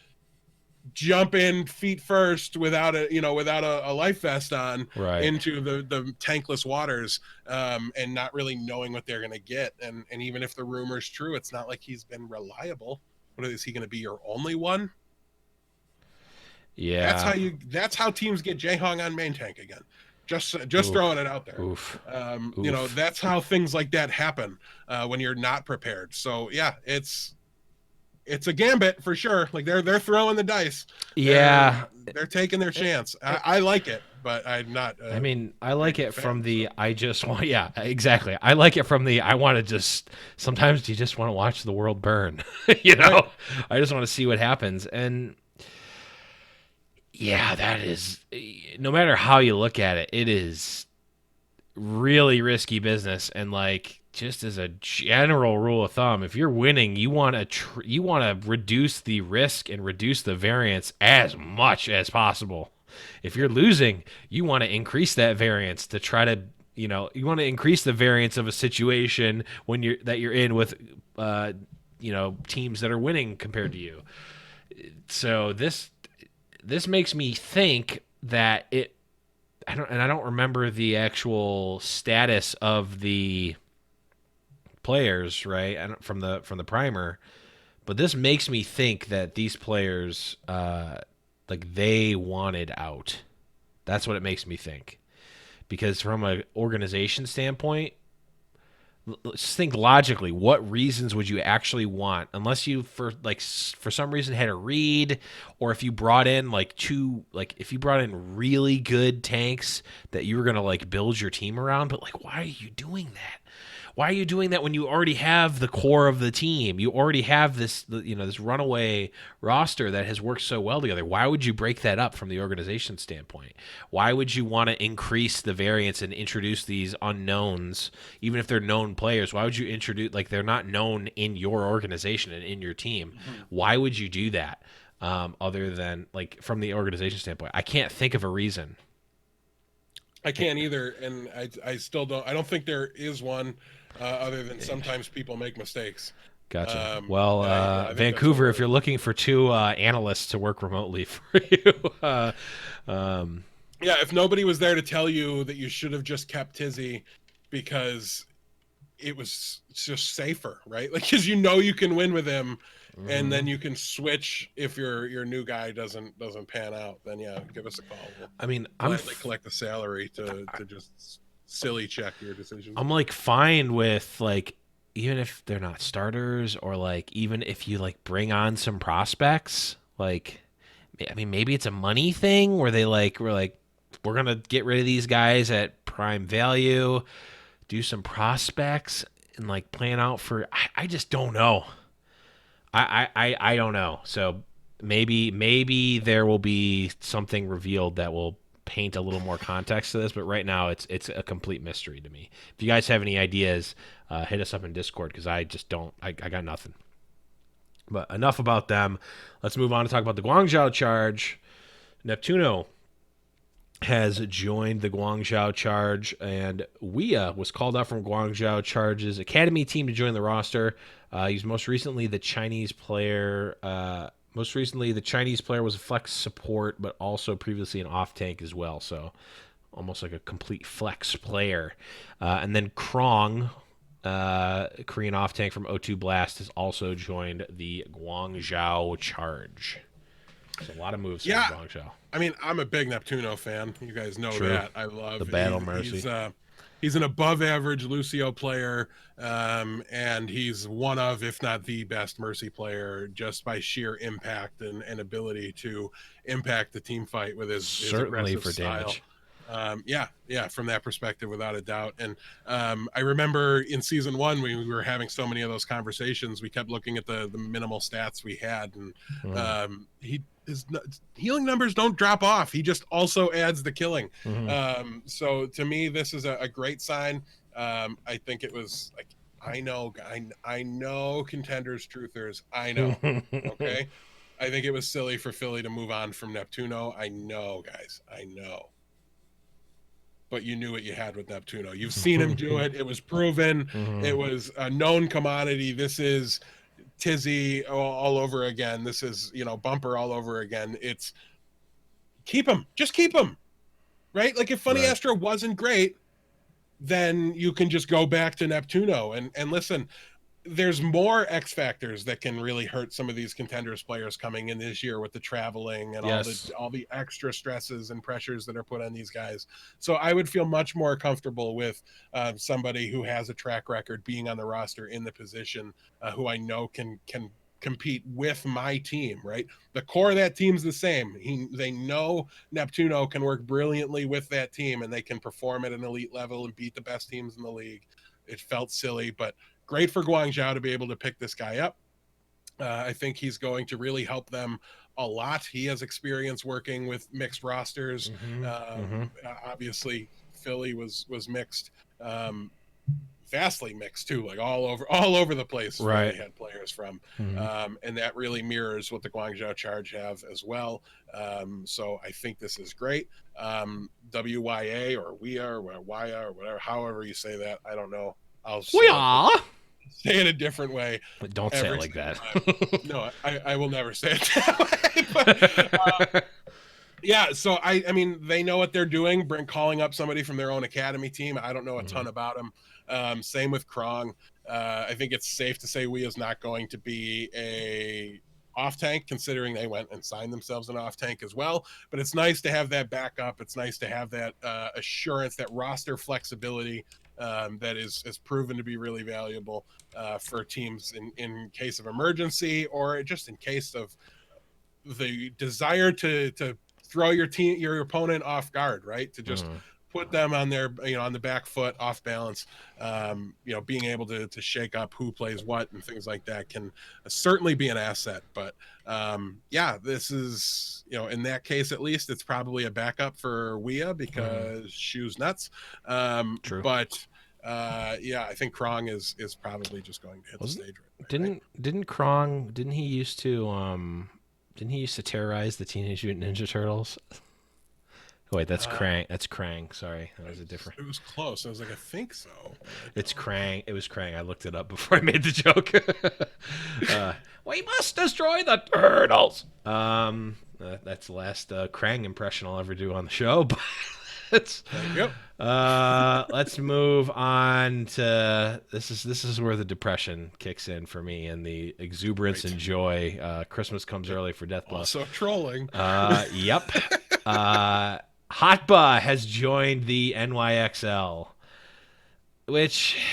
jump in feet first without a life vest on into the tankless waters, and not really knowing what they're going to get. And even if the rumor's true, it's not like he's been reliable. What is he going to be, your only one? Yeah, that's how teams get Jaehong on main tank again. Just throwing it out there. That's how things like that happen when you're not prepared. So yeah, it's a gambit for sure. Like they're throwing the dice. Yeah, they're taking their chance. I like it, but I'm not. I like it from the I just want. Yeah, exactly. I like it from the I want to just. Sometimes you just want to watch the world burn. I just want to see what happens. And yeah, that is. No matter how you look at it, it is really risky business. And just as a general rule of thumb, if you're winning, you want to reduce the risk and reduce the variance as much as possible. If you're losing, you want to increase that variance to try to, you want to increase the variance of a situation when you're in with, teams that are winning compared to you. So this makes me think that I don't remember the actual status of the players, right? From the primer, but this makes me think that these players, they wanted out. That's what it makes me think, because from an organization standpoint, let's think logically. What reasons would you actually want, unless you for some reason had a read, or if you brought in if you brought in really good tanks that you were gonna build your team around? But why are you doing that? Why are you doing that when you already have the core of the team? You already have this runaway roster that has worked so well together. Why would you break that up from the organization standpoint? Why would you want to increase the variance and introduce these unknowns, even if they're known players? Why would you introduce, they're not known in your organization and in your team? Mm-hmm. Why would you do that? Other than from the organization standpoint, I can't think of a reason. I can't either, and I still don't. I don't think there is one. Other than sometimes people make mistakes. Gotcha. Vancouver, if you're looking for two analysts to work remotely for you. If nobody was there to tell you that you should have just kept Tizzy because it's just safer, right? Because you can win with him, and then you can switch if your new guy doesn't pan out. Then give us a call. I'm gladly collect the salary to just silly check your decisions. I'm fine with even if they're not starters, or even if you bring on some prospects, maybe it's a money thing where we're gonna get rid of these guys at prime value, do some prospects, and plan out for. I just don't know. I don't know. So maybe there will be something revealed that will paint a little more context to this, but right now it's a complete mystery to me. If you guys have any ideas, hit us up in Discord, because I just don't. I got nothing. But enough about them. Let's move on to talk about the Guangzhou Charge. Neptuno has joined the Guangzhou Charge, and Wea was called out from Guangzhou Charge's academy team to join the roster. He's most recently the Chinese player. The Chinese player was a flex support, but also previously an off tank as well. So almost like a complete flex player. And then Krong, Korean off tank from O2 Blast, has also joined the Guangzhou Charge. So a lot of moves from Guangzhou. I'm a big Neptuno fan. You guys know that. I love the Battle Mercy. He's an above-average Lucio player, and he's one of, if not the best Mercy player, just by sheer impact and ability to impact the team fight with his certainly aggressive for style. damage. Yeah, from that perspective, without a doubt. And I remember in season 1, we were having so many of those conversations. We kept looking at the minimal stats we had, and his healing numbers don't drop off. He just also adds the killing. So to me, this is a great sign. I think it was like, I know contenders, truthers. I know. Okay. I think it was silly for Philly to move on from Neptuno. I know, guys. I know. But you knew what you had with Neptuno. You've seen him do it. It was proven. It was a known commodity. This is Tizzy all over again. This is, Bumper all over again. It's keep him. Just keep him. Right? Like if Funny Astro wasn't great, then you can just go back to Neptuno. And listen, there's more X factors that can really hurt some of these contenders players coming in this year with the traveling and all the extra stresses and pressures that are put on these guys. So I would feel much more comfortable with somebody who has a track record being on the roster in the position, who I know can compete with my team, right? The core of that team's the same. They know Neptuno can work brilliantly with that team, and they can perform at an elite level and beat the best teams in the league. It felt silly, but great for Guangzhou to be able to pick this guy up. I think he's going to really help them a lot. He has experience working with mixed rosters. Obviously, Philly was mixed, vastly mixed too, like all over the place. Right, had players from, and that really mirrors what the Guangzhou Charge have as well. So I think this is great. WYA or WIA or WIA or whatever, however you say that, I don't know. I'll say it a different way. But don't say it like that. No, I will never say it that way. But, yeah, so I mean, they know what they're doing. Calling up somebody from their own academy team. I don't know a ton about them. Same with Krong. I think it's safe to say Wii is not going to be a off tank, considering they went and signed themselves an off tank as well. But it's nice to have that backup. It's nice to have that assurance, that roster flexibility. That is proven to be really valuable for teams in case of emergency, or just in case of the desire to throw your opponent off guard, right? To just put them on their, on the back foot, off balance. Being able to shake up who plays what and things like that can certainly be an asset. But this is, in that case, at least it's probably a backup for Wia because shoes nuts. True. But I think Krong is probably just going to hit the stage right. Didn't Krong, didn't he used to terrorize the Teenage Mutant Ninja Turtles? Oh, wait, that's Krang. That's Krang. Sorry, that was a different. It was close. I was like, I think so. It's Krang. It was Krang. I looked it up before I made the joke. We must destroy the turtles. That's the last Krang impression I'll ever do on the show. But let's move on to this is where the depression kicks in for me, and the exuberance and joy. Christmas comes early for Deathblow. Also trolling. Yep. Hotba has joined the NYXL, which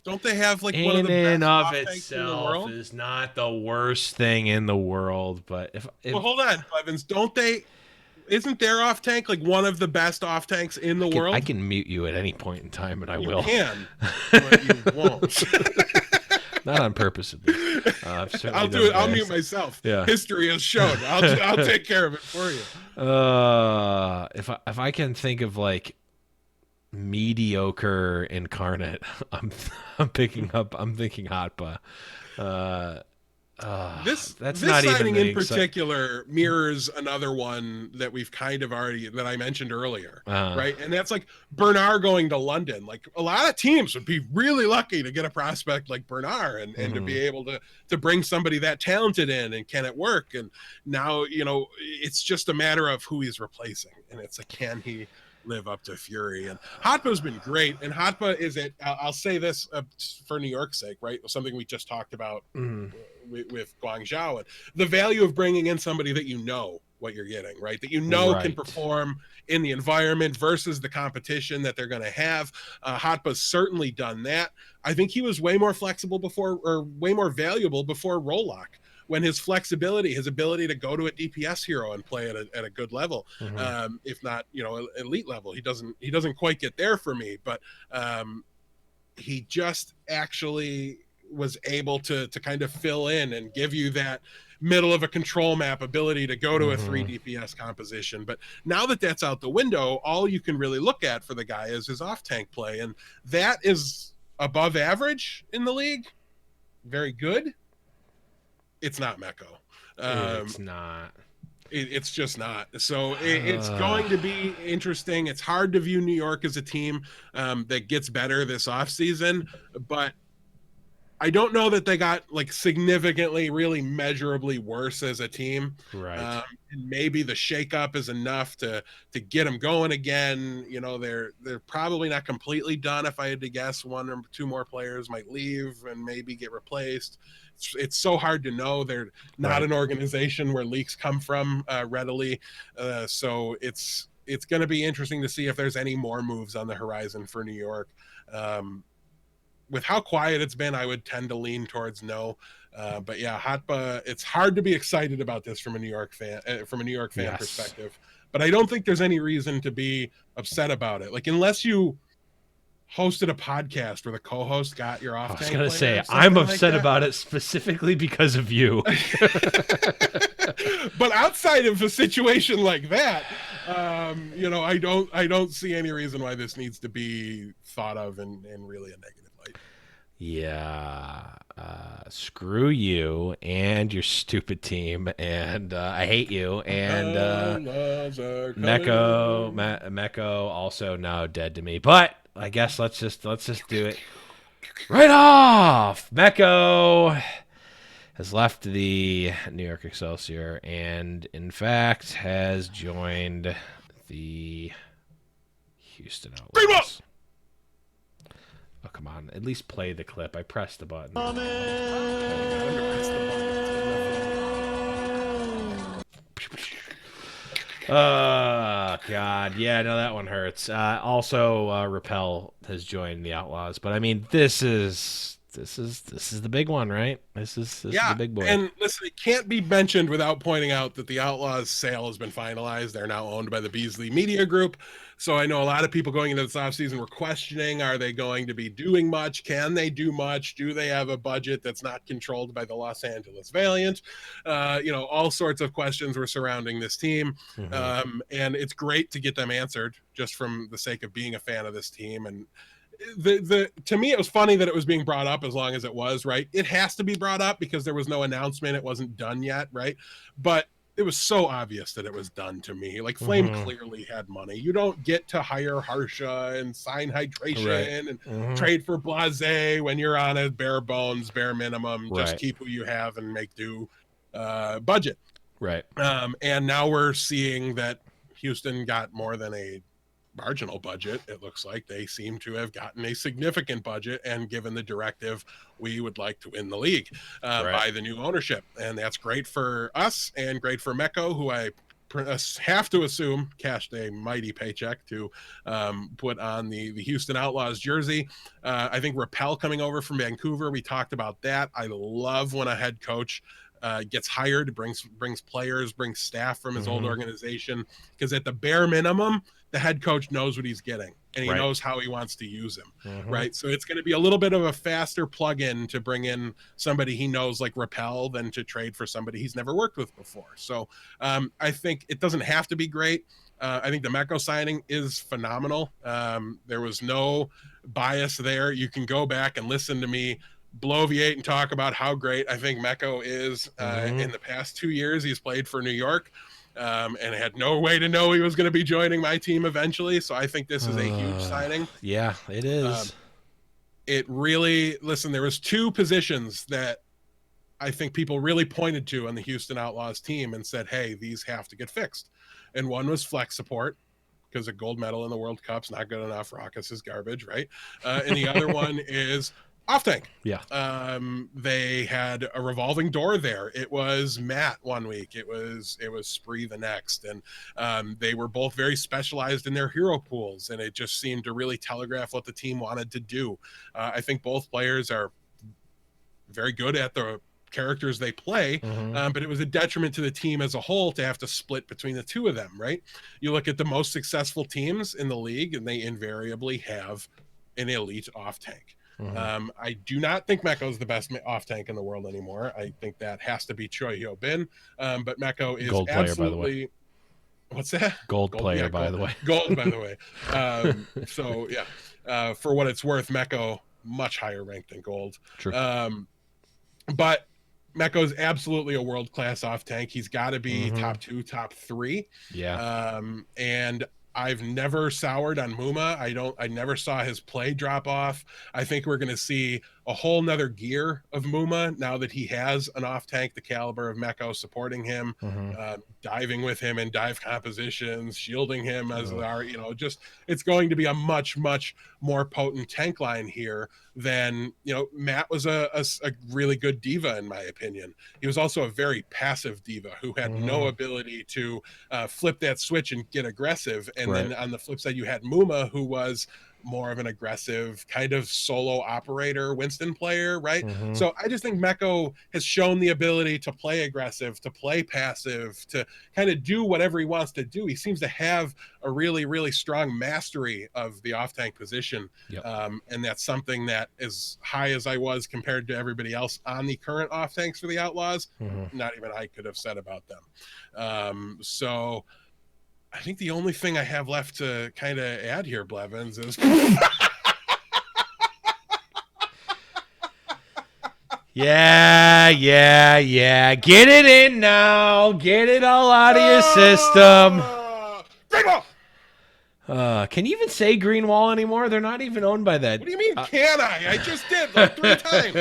don't they have like in one of the best and of itself in the world? Is not the worst thing in the world. But if well, hold on, Evans, don't they? Isn't their off tank like one of the best off tanks in the world? I can mute you at any point in time, and I will. You can, but you won't. Not on purpose. I'll do it. I'll mute myself. Yeah. History has shown. I'll take care of it for you. If I can think of like mediocre incarnate, I'm thinking Hotba. This not signing even in particular mirrors another one that we've kind of already that I mentioned earlier, right? And that's like Bernard going to London. Like a lot of teams would be really lucky to get a prospect like Bernard and to be able to bring somebody that talented in, and can it work? And now it's just a matter of who he's replacing, and it's like, can he live up to Fury? And Hotba's been great, and Hotba is it. I'll say this for New York's sake, right? Something we just talked about with Guangzhou, and the value of bringing in somebody that what you're getting, right? That can perform in the environment versus the competition that they're going to have. Hotba's certainly done that. I think he was way more flexible before, or way more valuable before Rollock. when his flexibility, his ability to go to a DPS hero and play at a good level, if not, elite level. He doesn't quite get there for me, but he just actually was able to kind of fill in and give you that middle of a control map ability to go to a 3 DPS composition. But now that that's out the window, all you can really look at for the guy is his off tank play, and that is above average in the league. Very good. It's not Meko. It's not. It's just not. So it's going to be interesting. It's hard to view New York as a team that gets better this offseason, but I don't know that they got like significantly, really measurably worse as a team. Right. And maybe the shakeup is enough to get them going again. They're probably not completely done. If I had to guess, 1 or 2 more players might leave and maybe get replaced. It's so hard to know. They're not an organization where leaks come from readily. So it's going to be interesting to see if there's any more moves on the horizon for New York. With how quiet it's been, I would tend to lean towards no. But yeah, Hotba, it's hard to be excited about this from a New York fan, perspective. But I don't think there's any reason to be upset about it. Like, unless you hosted a podcast where the co-host got your off tank. I was going to say, I'm upset about it specifically because of you. But outside of a situation like that, I don't see any reason why this needs to be thought of in really a negative light. Yeah. Screw you and your stupid team, and I hate you. And Meko also now dead to me. But I guess let's just do it right off. Meko has left the New York Excelsior and, in fact, has joined the Houston Outlaws. Oh, come on. At least play the clip. I pressed the button. Oh, God. Yeah, no, that one hurts. Also, Repel has joined the Outlaws. But, I mean, this is the big one, right? This is the big boy. And listen, it can't be mentioned without pointing out that the Outlaws sale has been finalized. They're now owned by the Beasley Media Group. So I know a lot of people going into this offseason were questioning, are they going to be doing much? Can they do much? Do they have a budget that's not controlled by the Los Angeles Valiant? All sorts of questions were surrounding this team. And it's great to get them answered just from the sake of being a fan of this team. And to me, it was funny that it was being brought up as long as it was, right? It has to be brought up because there was no announcement. It wasn't done yet, right? But it was so obvious that it was done to me. Like, Flame clearly had money. You don't get to hire Harsha and sign Hydration and trade for Blase when you're on a bare minimum. Just keep who you have and make do budget. Right. And now we're seeing that Houston got more than a marginal budget. It looks like they seem to have gotten a significant budget and given the directive, we would like to win the league by the new ownership. And that's great for us and great for Meko, who I have to assume cashed a mighty paycheck to put on the Houston Outlaws jersey. I think Repel coming over from Vancouver, we talked about that. I love when a head coach gets hired, brings players, brings staff from his old organization, because at the bare minimum, the head coach knows what he's getting and he knows how he wants to use him. Right. So it's going to be a little bit of a faster plug-in to bring in somebody he knows like Repel than to trade for somebody he's never worked with before. So I think it doesn't have to be great. I think the Meko signing is phenomenal. There was no bias there. You can go back and listen to me bloviate and talk about how great I think Meko is. In the past 2 years, he's played for New York. And I had no way to know he was going to be joining my team eventually. So I think this is a huge signing. Yeah, it is. It really, listen, there was 2 positions that I think people really pointed to on the Houston Outlaws team and said, hey, these have to get fixed. And one was flex support, because a gold medal in the World Cup's not good enough. Raucus is garbage, right? And the other one is off tank. Yeah. They had a revolving door there. It was Matt one week. It was Spree the next. And they were both very specialized in their hero pools. And it just seemed to really telegraph what the team wanted to do. I think both players are very good at the characters they play, but it was a detriment to the team as a whole to have to split between the two of them, right? You look at the most successful teams in the league, and they invariably have an elite off tank. I do not think Meko is the best off tank in the world anymore. I think that has to be Choi Hyo Bin, but Meko is Gold player, absolutely. By the way. What's that? Gold player, by the way. Gold, by the way. So yeah, for what it's worth, Meko much higher ranked than gold. True. But Meko is absolutely a world-class off tank. He's got to be top 2, top 3. Yeah. And I've never soured on Muma. I never saw his play drop off. I think we're going to see a whole nother gear of Muma now that he has an off tank the caliber of Meko supporting him, diving with him in dive compositions, shielding him as our, just it's going to be a much, much more potent tank line here than, Matt was a really good diva, in my opinion. He was also a very passive diva who had no ability to flip that switch and get aggressive. And then on the flip side, you had Muma, who was more of an aggressive kind of solo operator Winston player, right? So I just think Meko has shown the ability to play aggressive, to play passive, to kind of do whatever he wants to do. He seems to have a really, really strong mastery of the off tank position. And that's something that, as high as I was compared to everybody else on the current off tanks for the Outlaws, not even I could have said about them. So I think the only thing I have left to kind of add here, Blevins, is yeah. Get it in now. Get it all out of your system. Greenwall! Can you even say Greenwall anymore? They're not even owned by that. What do you mean, can I? I just did like 3 times.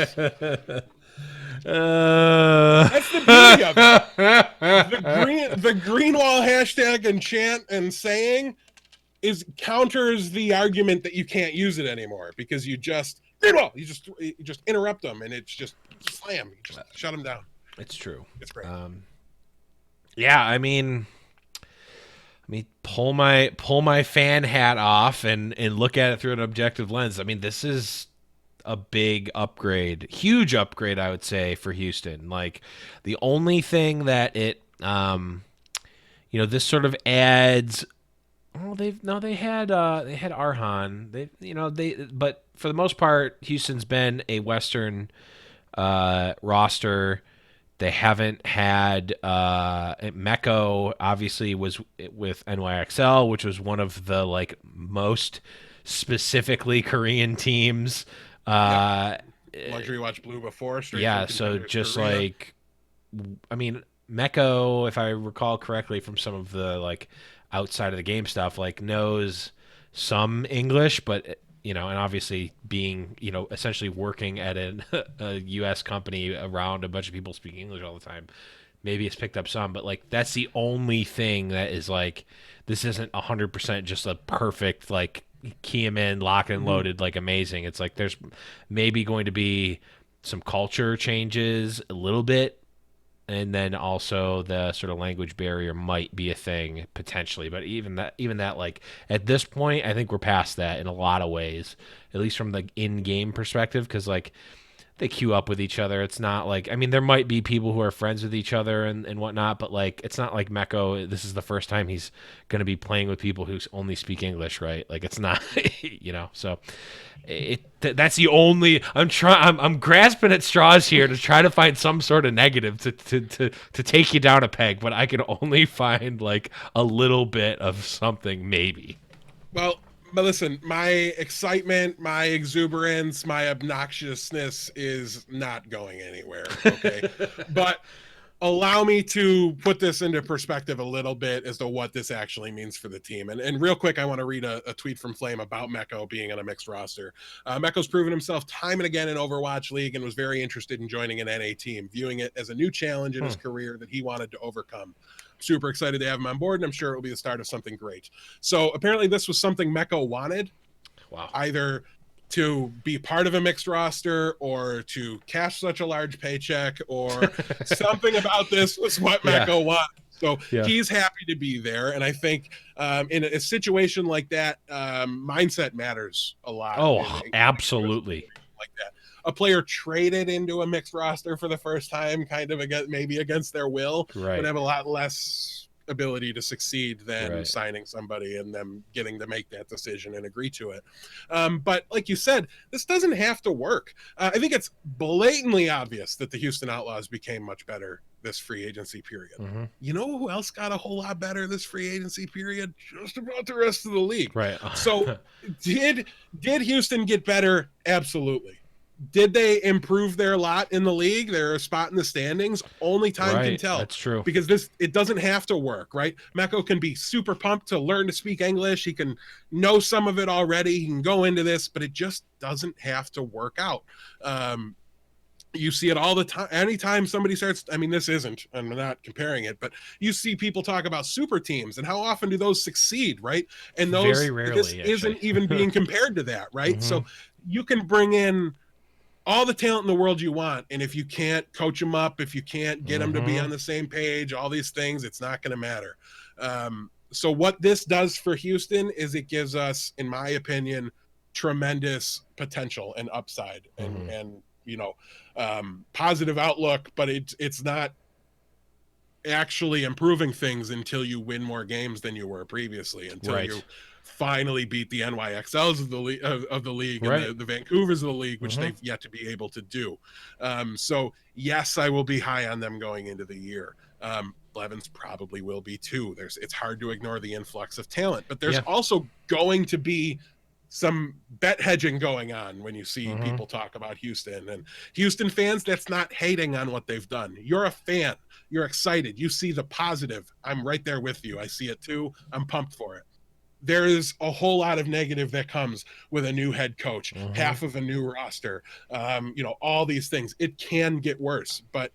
That's the beauty of it. The Greenwall hashtag and chant and saying counters the argument that you can't use it anymore because you just Greenwall, you just interrupt them and it's just slam. You just shut them down. It's true. It's great. Yeah, I mean, pull my fan hat off and look at it through an objective lens. I mean, this is a big upgrade, huge upgrade, I would say, for Houston. Like, the only thing that it, this sort of adds. Well, they had Arhan. But for the most part, Houston's been a Western roster. They haven't had Meko. Obviously, was with NYXL, which was one of the most specifically Korean teams. Luxury Watch Blue before. So just Korea. Meko, if I recall correctly from some of the outside of the game stuff, knows some English, but and obviously being essentially working at a U.S. company around a bunch of people speaking English all the time, maybe it's picked up some, but that's the only thing that is this isn't 100% just a perfect key him in, lock and loaded, amazing. It's there's maybe going to be some culture changes a little bit, and then also the sort of language barrier might be a thing potentially. But even that, at this point, I think we're past that in a lot of ways, at least from the in-game perspective, because they queue up with each other. It's not there might be people who are friends with each other and whatnot, but it's not like Meko, this is the first time he's going to be playing with people who only speak English, right? It's not, so that's the only, I'm grasping at straws here to try to find some sort of negative to take you down a peg, but I can only find a little bit of something maybe. Well, but listen, my excitement, my exuberance, my obnoxiousness is not going anywhere, okay? But allow me to put this into perspective a little bit as to what this actually means for the team. And real quick, I want to read a tweet from Flame about Meko being on a mixed roster. Meko's proven himself time and again in Overwatch League and was very interested in joining an NA team, viewing it as a new challenge in his career that he wanted to overcome. Super excited to have him on board, and I'm sure it will be the start of something great. So apparently this was something Meko wanted. Wow. Either to be part of a mixed roster or to cash such a large paycheck or something about this was what Meko wanted. So he's happy to be there. And I think in a situation like that, mindset matters a lot. Oh, absolutely. Like that. a player traded into a mixed roster for the first time, kind of maybe against their will, would have a lot less ability to succeed than signing somebody and them getting to make that decision and agree to it. But like you said, this doesn't have to work. I think it's blatantly obvious that the Houston Outlaws became much better this free agency period. You know who else got a whole lot better this free agency period? Just about the rest of the league. Right. So did Houston get better? Absolutely. Did they improve their lot in the league, their spot in the standings? Only time can tell. That's true. Because it doesn't have to work, right? Meko can be super pumped to learn to speak English. He can know some of it already. He can go into this, but it just doesn't have to work out. You see it all the time. Anytime somebody starts, I mean, this isn't, I'm not comparing it, but you see people talk about super teams and how often do those succeed, right? And those, very rarely, this isn't even being compared to that, right? So you can bring in all the talent in the world you want, and if you can't coach them up, if you can't get them to be on the same page, all these things, it's not going to matter. So what this does for Houston is it gives us, in my opinion, tremendous potential and upside and you know, positive outlook, but it's not actually improving things until you win more games than you were previously, until you finally beat the NYXLs of the league and the Vancouvers of the league, which they've yet to be able to do. So yes, I will be high on them going into the year. Blevins probably will be too. It's hard to ignore the influx of talent, but there's also going to be some bet hedging going on when you see people talk about Houston. And Houston fans, that's not hating on what they've done. You're a fan. You're excited. You see the positive. I'm right there with you. I see it too. I'm pumped for it. There is a whole lot of negative that comes with a new head coach, half of a new roster, you know, all these things. It can get worse, but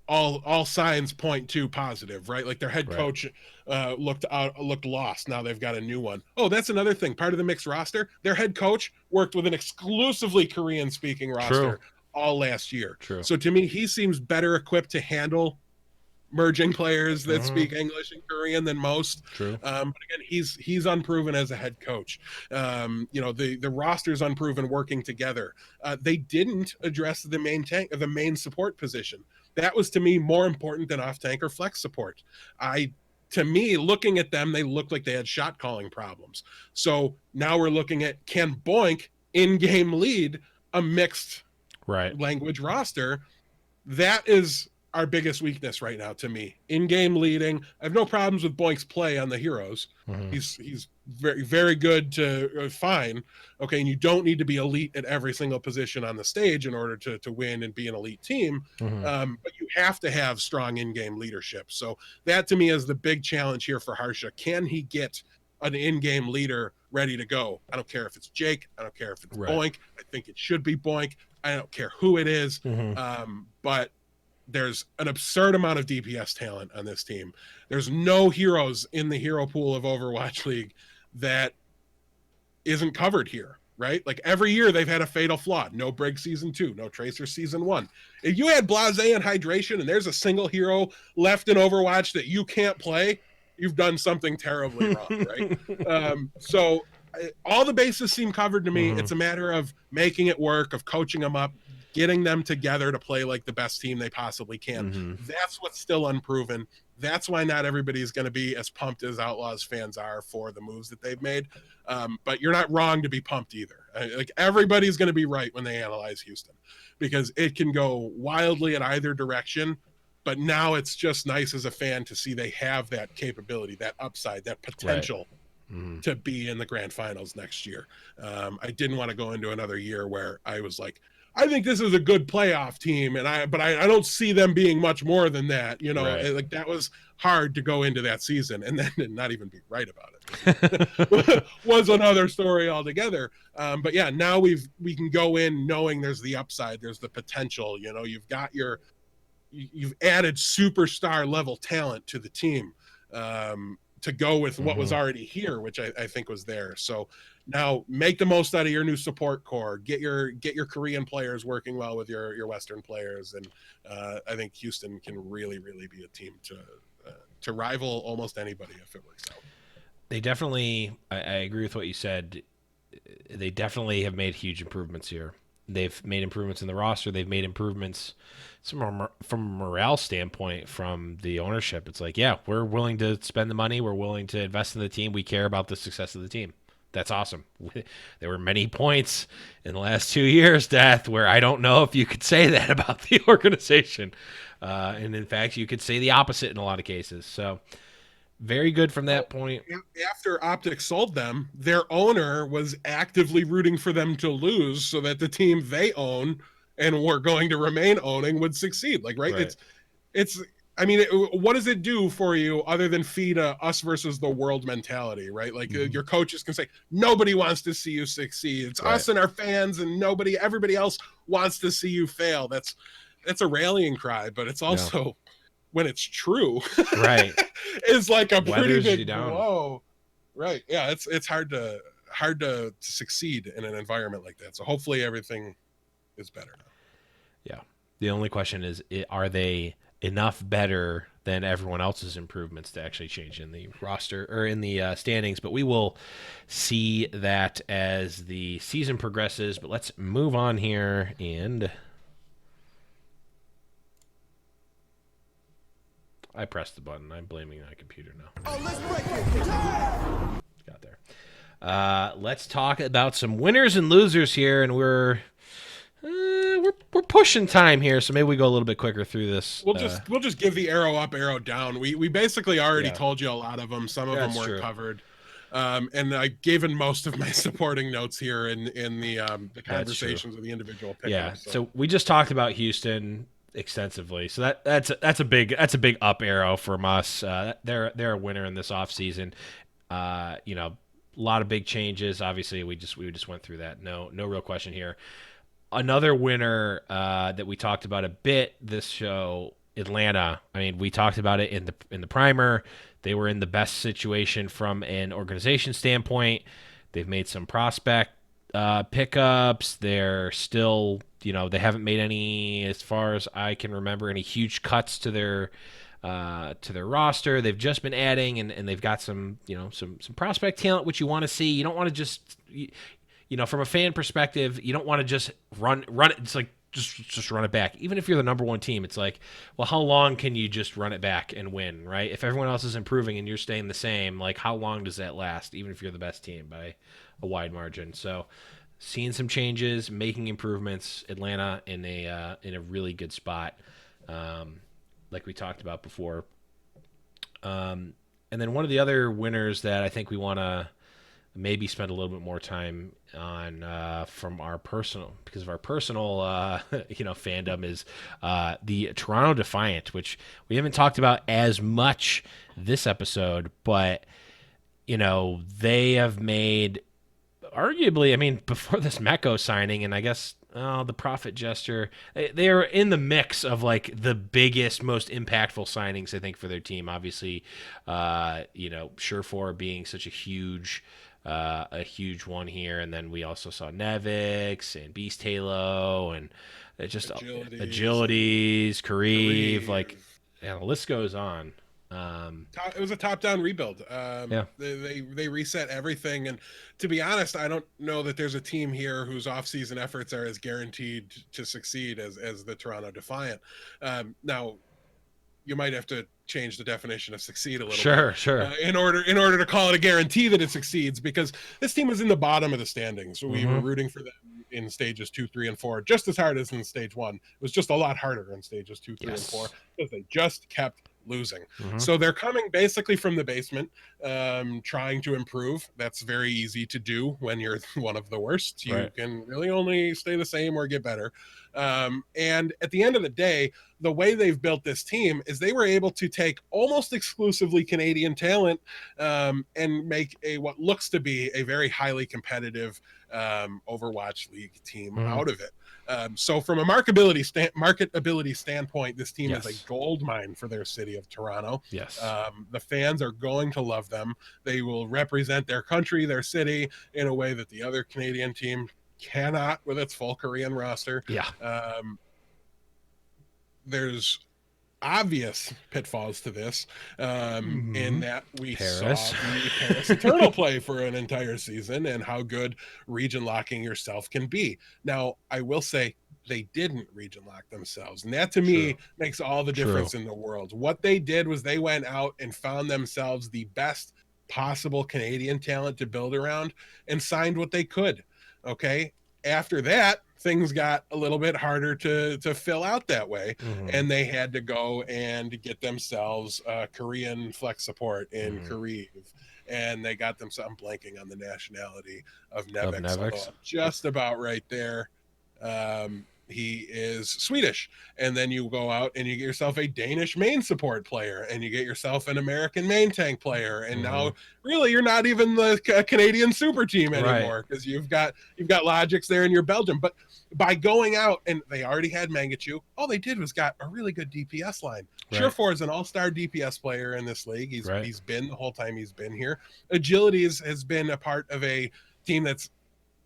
all signs point to positive, right? Like their head coach looked lost. Now they've got a new one. Oh, that's another thing. Part of the mixed roster, their head coach worked with an exclusively Korean-speaking roster all last year. So to me, he seems better equipped to handle merging players that speak English and Korean than most. But again, he's unproven as a head coach. You know, the roster's unproven working together. They didn't address the main support position. That was to me more important than off tank or flex support. To me, looking at them, they looked like they had shot calling problems. So now we're looking at, can Boink in-game lead a mixed language roster? That is our biggest weakness right now to me. In-game leading. I have no problems with Boink's play on the heroes. He's very, very good to fine. Okay, and you don't need to be elite at every single position on the stage in order to win and be an elite team. But you have to have strong in-game leadership. So that to me is the big challenge here for Harsha. Can he get an in-game leader ready to go? I don't care if it's Jake. I don't care if it's Boink. I think it should be Boink. I don't care who it is. But there's an absurd amount of DPS talent on this team. There's no heroes in the hero pool of Overwatch League that isn't covered here, right? Like every year they've had a fatal flaw. No Brig Season 2, no Tracer Season 1. If you had Blase and Hydration and there's a single hero left in Overwatch that you can't play, you've done something terribly wrong, right? So all the bases seem covered to me. It's a matter of making it work, of coaching them up, getting them together to play like the best team they possibly can. That's what's still unproven. That's why not everybody's going to be as pumped as Outlaws fans are for the moves that they've made. But you're not wrong to be pumped either. Like everybody's going to be right when they analyze Houston, because it can go wildly in either direction. But now it's just nice as a fan to see they have that capability, that upside, that potential to be in the grand finals next year. I didn't want to go into another year where I was like, I think this is a good playoff team, but I don't see them being much more than that. You know, like that was hard to go into that season and then not even be right about it. Was another story altogether. But yeah, now we can go in knowing there's the upside, there's the potential. You know, you've added superstar level talent to the team to go with what was already here, which I think was there. So now make the most out of your new support core. Get your Korean players working well with your Western players, and I think Houston can really, really be a team to rival almost anybody if it works out. They definitely, I agree with what you said. They definitely have made huge improvements here. They've made improvements in the roster. They've made improvements from a morale standpoint from the ownership. It's like, yeah, we're willing to spend the money. We're willing to invest in the team. We care about the success of the team. That's awesome. There were many points in the last 2 years, Death, where I don't know if you could say that about the organization. And in fact, you could say the opposite in a lot of cases. So very good from that point. After Optic sold them, their owner was actively rooting for them to lose so that the team they own and were going to remain owning would succeed. Like, right? It's I mean, what does it do for you other than feed a us versus the world mentality, right? Like your coaches can say, nobody wants to see you succeed. It's us and our fans, and everybody else wants to see you fail. That's a rallying cry, but it's also when it's true, right? It's like a Weathers pretty big blow, right? Yeah, it's hard to succeed in an environment like that. So hopefully everything is better now. Yeah. The only question is, are they enough better than everyone else's improvements to actually change in the roster or in the standings? But we will see that as the season progresses. But let's move on here, and I pressed the button. I'm blaming my computer now. Oh, let's break it. Got there. Let's talk about some winners and losers here, and we're pushing time here, so maybe we go a little bit quicker through this. We'll just give the arrow up, arrow down. We basically already told you a lot of them. Some of them weren't covered. And I've given most of my supporting notes here in the conversations of the individual pickups. Yeah. So we just talked about Houston extensively. So that's a big up arrow from us. They're a winner in this offseason. You know, a lot of big changes. Obviously, we just went through that. No real question here. Another winner that we talked about a bit this show, Atlanta. I mean, we talked about it in the primer. They were in the best situation from an organization standpoint. They've made some prospect pickups. They're still, they haven't made any, as far as I can remember, any huge cuts to their roster. They've just been adding, and they've got some prospect talent, which you want to see. You don't want to just, from a fan perspective, you don't want to just run it. It's like, just run it back. Even if you're the number one team, it's like, well, how long can you just run it back and win, right? If everyone else is improving and you're staying the same, like, how long does that last, even if you're the best team by a wide margin? So seeing some changes, making improvements, Atlanta in a really good spot, like we talked about before. And then one of the other winners that I think we want to maybe spend a little bit more time on because of our personal fandom is the Toronto Defiant, which we haven't talked about as much this episode, but they have made, arguably, I mean, before this Mecco signing, and I guess the profit gesture, they are in the mix of like the biggest, most impactful signings, I think, for their team. Obviously, Surefour being such a huge one here, and then we also saw Nevix and Beast Halo and just agilities, Kareev, like, the list goes on. It was a top-down rebuild. They reset everything, and to be honest, I don't know that there's a team here whose off-season efforts are as guaranteed to succeed as the Toronto Defiant. Now, you might have to change the definition of succeed a little bit. Sure. In order to call it a guarantee that it succeeds, because this team was in the bottom of the standings. So we were rooting for them in stages 2, 3, and 4, just as hard as in stage 1. It was just a lot harder in stages 2, 3, and 4, because they just kept losing. So they're coming basically from the basement, trying to improve. That's very easy to do when you're one of the worst. You can really only stay the same or get better. And at the end of the day, the way they've built this team is they were able to take almost exclusively Canadian talent and make what looks to be a very highly competitive Overwatch League team out of it. So from a marketability standpoint, this team is a gold mine for their city of Toronto. Yes. The fans are going to love them. They will represent their country, their city, in a way that the other Canadian team cannot with its full Korean roster. Yeah. There's obvious pitfalls to this, in that we Paris. saw the Paris Eternal play for an entire season and how good region locking yourself can be. Now, I will say they didn't region lock themselves, and that to me makes all the difference in the world. What they did was they went out and found themselves the best possible Canadian talent to build around and signed what they could. Okay. After that, things got a little bit harder to fill out that way, and they had to go and get themselves Korean flex support in Korea, and they got themselves. I'm blanking on the nationality of Nevix, although I'm just about right there. He is Swedish. And then you go out and you get yourself a Danish main support player, and you get yourself an American main tank player. And now really you're not even the Canadian super team anymore, because you've got Logics there in your Belgium. But by going out, and they already had Mangachu, all they did was got a really good DPS line. Surefour is an all-star DPS player in this league. He's been the whole time he's been here. Agilities has been a part of a team that's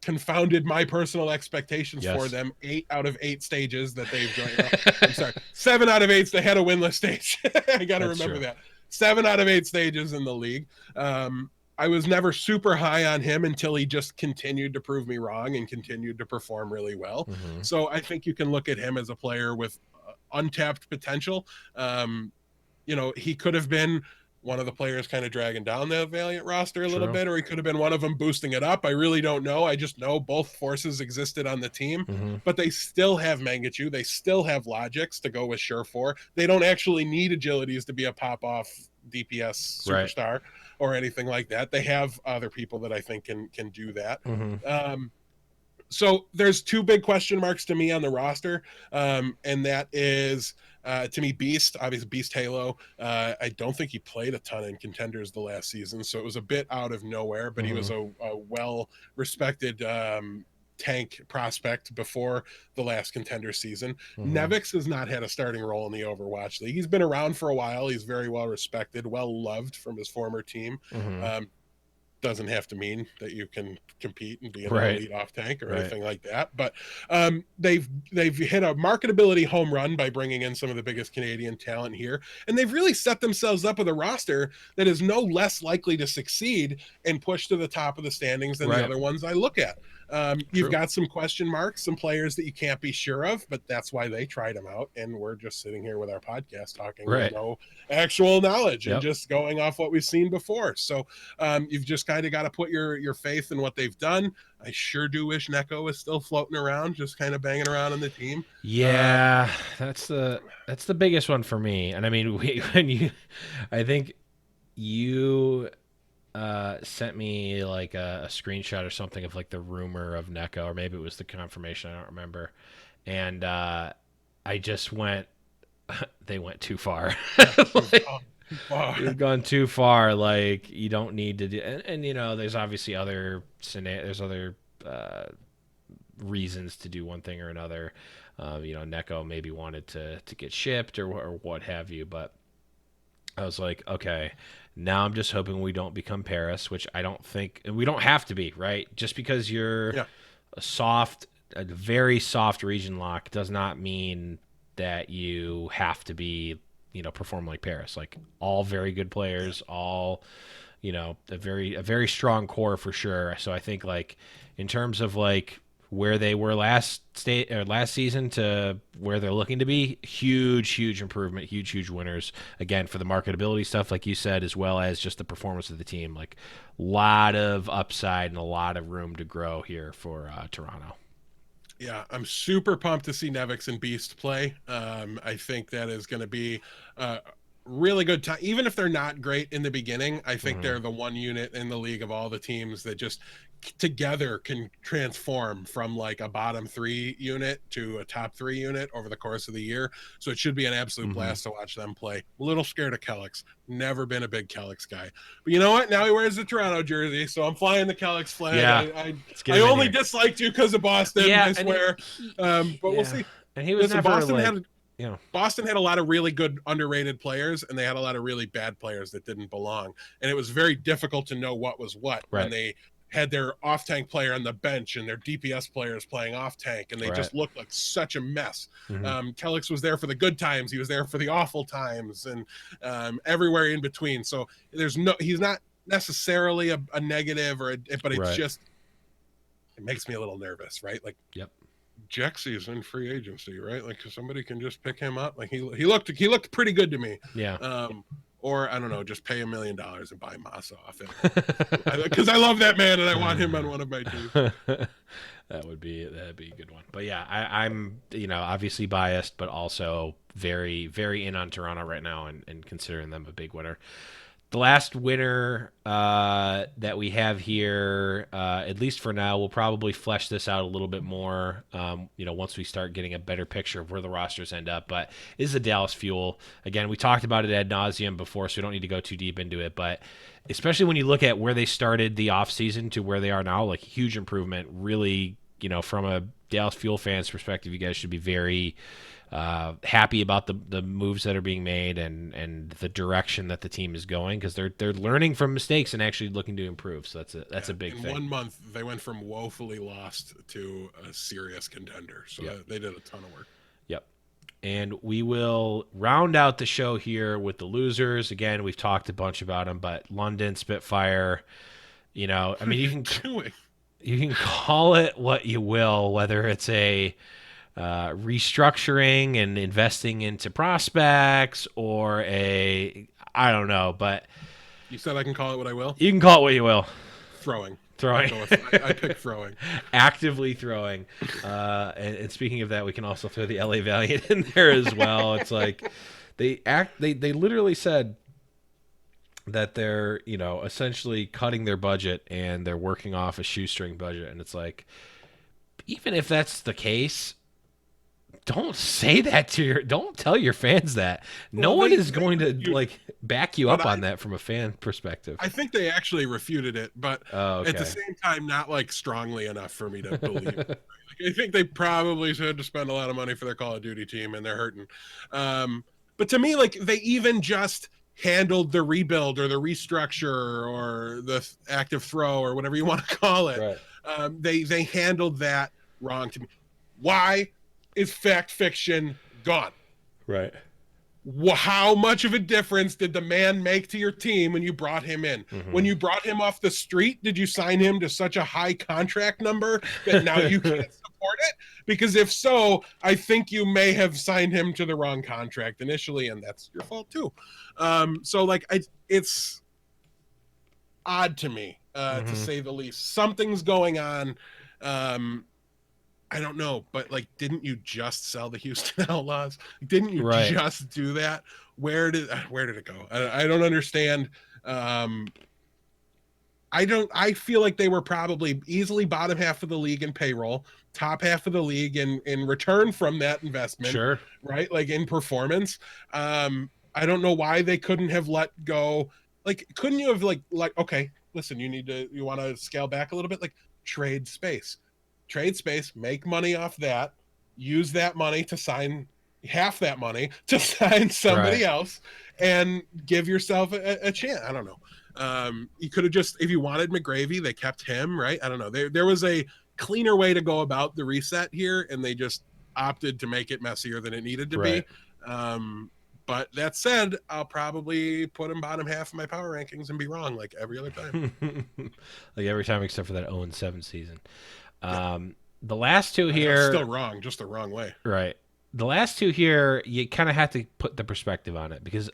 confounded my personal expectations for them. 8 out of 8 stages that they've joined. I'm sorry, 7 out of 8. They had a winless stage. I got to remember that. 7 out of 8 stages in the league. I was never super high on him until he just continued to prove me wrong and continued to perform really well. So I think you can look at him as a player with untapped potential. He could have been one of the players kind of dragging down the Valiant roster a little bit, or he could have been one of them boosting it up. I really don't know. I just know both forces existed on the team, but they still have Mangachu. They still have Logics to go with Surefour. They don't actually need Agilities to be a pop-off DPS superstar or anything like that. They have other people that I think can do that. So there's 2 big question marks to me on the roster, and that is to me Beast, obviously Beast Halo. I don't think he played a ton in Contenders the last season, so it was a bit out of nowhere, but he was a well-respected tank prospect before the last Contender season. Nevix has not had a starting role in the Overwatch League. He's been around for a while. He's very well respected, well loved from his former team. Doesn't have to mean that you can compete and be an elite off tank or anything like that. But they've hit a marketability home run by bringing in some of the biggest Canadian talent here, and they've really set themselves up with a roster that is no less likely to succeed and push to the top of the standings than the other ones I look at. You've got some question marks, some players that you can't be sure of, but that's why they tried them out, and we're just sitting here with our podcast talking with no actual knowledge and just going off what we've seen before. So you've just kind of got to put your faith in what they've done. I sure do wish Neko was still floating around, just kind of banging around on the team. Yeah, that's the biggest one for me. And I mean, I think you sent me like a screenshot or something of like the rumor of Neko, or maybe it was the confirmation, I don't remember. And I just went, they went too far. You've gone too far. Like, you don't need to do, and there's obviously other reasons to do one thing or another. Neko maybe wanted to get shipped or what have you, but I was like, okay, now I'm just hoping we don't become Paris, which I don't think, and we don't have to be, right? Just because you're a very soft region lock does not mean that you have to be, perform like Paris. Like, all very good players, all, a very strong core for sure. So I think, like, in terms of like where they were last season to where they're looking to be, huge improvement, huge winners again for the marketability stuff, like you said, as well as just the performance of the team. Like, a lot of upside and a lot of room to grow here for Toronto. Yeah, I'm super pumped to see Nevix and Beast play. I think that is going to be really good time. Even if they're not great in the beginning, I think they're the one unit in the league of all the teams that just together can transform from like a bottom 3 unit to a top 3 unit over the course of the year. So it should be an absolute blast to watch them play. A little scared of Kellex. Never been a big Kellex guy. But you know what? Now he wears the Toronto jersey, so I'm flying the Kellex flag. Yeah, I only disliked you because of Boston, I swear. But we'll see. And he was never Boston had a lot of really good underrated players, and they had a lot of really bad players that didn't belong. And it was very difficult to know what was what when they had their off-tank player on the bench and their DPS players playing off-tank, and they just looked like such a mess. Kellex was there for the good times. He was there for the awful times, and everywhere in between. So he's not necessarily a negative but it's just, it makes me a little nervous, right? Like, Jexy's in free agency, right? Like, somebody can just pick him up. Like, he looked pretty good to me. Yeah. Or I don't know, just pay $1 million and buy Massa off him, because I love that man and I want him on one of my teams. That'd be a good one. But yeah, I'm obviously biased, but also very, very in on Toronto right now and considering them a big winner. The last winner that we have here, at least for now, we'll probably flesh this out a little bit more, once we start getting a better picture of where the rosters end up, but is the Dallas Fuel. Again, we talked about it ad nauseum before, so we don't need to go too deep into it, but especially when you look at where they started the offseason to where they are now, like, huge improvement. Really, from a Dallas Fuel fans perspective, you guys should be very happy about the moves that are being made and the direction that the team is going, because they're learning from mistakes and actually looking to improve. So that's a big thing. In 1 month, they went from woefully lost to a serious contender. So they did a ton of work. Yep. And we will round out the show here with the losers. Again, we've talked a bunch about them, but London, Spitfire, you can call it what you will, whether it's a restructuring and investing into prospects or I don't know, but you said I can call it what I will. You can call it what you will. Throwing. I pick throwing. Actively throwing. And speaking of that, we can also throw the LA Valiant in there as well. It's like they literally said that they're essentially cutting their budget and they're working off a shoestring budget, and it's like, even if that's the case, don't say that don't tell your fans that. No one is going to back you up on that from a fan perspective. I think they actually refuted it, but at the same time, not strongly enough for me to believe it. I think they probably had to spend a lot of money for their Call of Duty team, and they're hurting. But to me, they even just handled the rebuild or the restructure or the active throw or whatever you want to call it. Right. They handled that wrong to me. Why is fact fiction gone? Right. How much of a difference did the man make to your team when you brought him in? Mm-hmm. When you brought him off the street, did you sign him to such a high contract number that now you can't support it? Because if so, I think you may have signed him to the wrong contract initially, and that's your fault too. It's odd to me, to say the least. Something's going on. I don't know, but didn't you just sell the Houston Outlaws? Didn't you just do that? Where did it go? I don't understand. I feel like they were probably easily bottom half of the league in payroll, top half of the league in return from that investment. Sure. Right? In performance. I don't know why they couldn't have let go. Couldn't you have okay, listen, you want to scale back a little bit? Trade space, make money off that, use that money to sign half that money to sign somebody else and give yourself a chance. I don't know. You could have just, if you wanted McGravy, they kept him, right? I don't know. There was a cleaner way to go about the reset here, and they just opted to make it messier than it needed to be. But that said, I'll probably put him bottom half of my power rankings and be wrong every other time. Every time except for that 0-7 season. The last two here... Still wrong, just the wrong way. Right. The last two here, you kind of have to put the perspective on it, because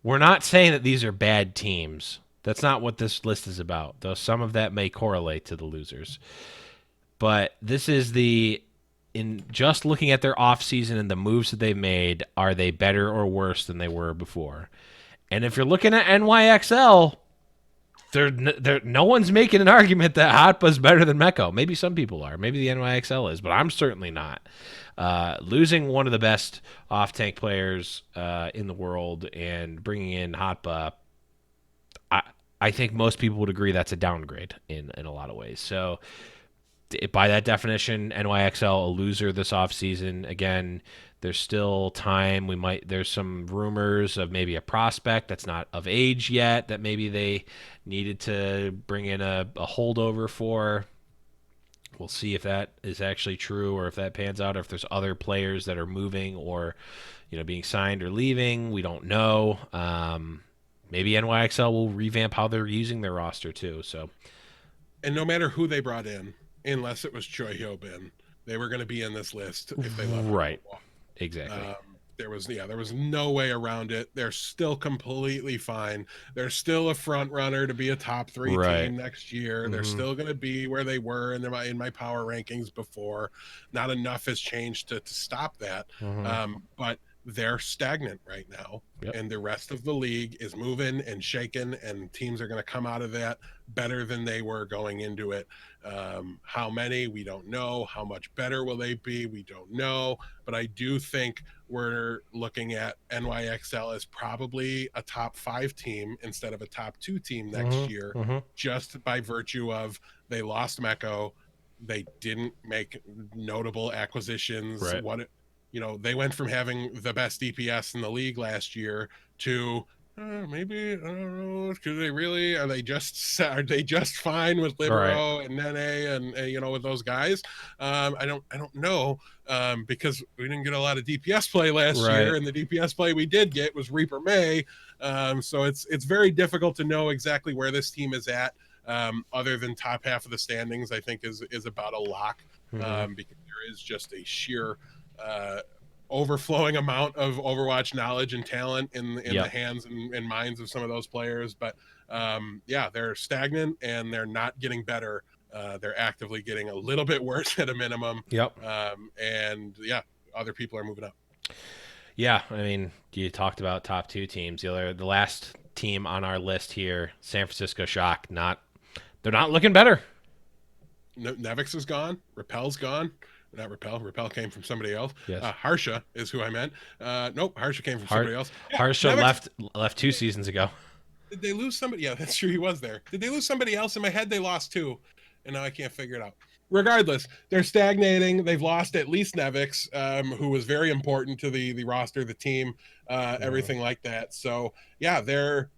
we're not saying that these are bad teams. That's not what this list is about, though some of that may correlate to the losers. But this is in just looking at their offseason and the moves that they've made, are they better or worse than they were before? And if you're looking at NYXL, no one's making an argument that Hotba's better than Mecco. Maybe some people are. Maybe the NYXL is, but I'm certainly not. Losing one of the best off-tank players in the world and bringing in Hotba, I think most people would agree that's a downgrade in a lot of ways. So by that definition, NYXL a loser this offseason. Again, there's still time. There's some rumors of maybe a prospect that's not of age yet that maybe they needed to bring in a holdover for. We'll see if that is actually true or if that pans out, or if there's other players that are moving or, being signed or leaving. We don't know. Maybe NYXL will revamp how they're using their roster too. So, and no matter who they brought in, unless it was Choi Hyobin, they were going to be in this list if they left. Right. Exactly. There was no way around it. They're still completely fine. They're still a front runner to be a top 3 team next year. They're still going to be where they were in my power rankings before. Not enough has changed to stop that. But they're stagnant right now, and the rest of the league is moving and shaking, and teams are going to come out of that better than they were going into it. How many, we don't know. How much better will they be, we don't know. But I do think we're looking at NYXL as probably a top 5 team instead of a top 2 team next year, just by virtue of they lost Meko, they didn't make notable acquisitions. They went from having the best DPS in the league last year to maybe, I don't know, because are they just fine with Libero and Nene and with those guys? I don't know, because we didn't get a lot of DPS play last year, and the DPS play we did get was Reaper May. So it's very difficult to know exactly where this team is at. Other than top half of the standings, I think is about a lock, because there is just a sheer overflowing amount of Overwatch knowledge and talent in the hands and minds of some of those players. But they're stagnant and they're not getting better. They're actively getting a little bit worse at a minimum. Other people are moving up. Yeah, I mean, you talked about top 2 teams. The last team on our list here, San Francisco Shock, they're not looking better. Nevix is gone. Repel's gone. Not Repel. Repel came from somebody else. Yes. Harsha is who I meant. Nope, Harsha came from somebody else. Harsha left 2 seasons ago. Did they lose somebody? Yeah, that's true. He was there. Did they lose somebody else? In my head, they lost 2, and now I can't figure it out. Regardless, they're stagnating. They've lost at least Nevix, who was very important to the roster, the team, everything like that. So yeah, they're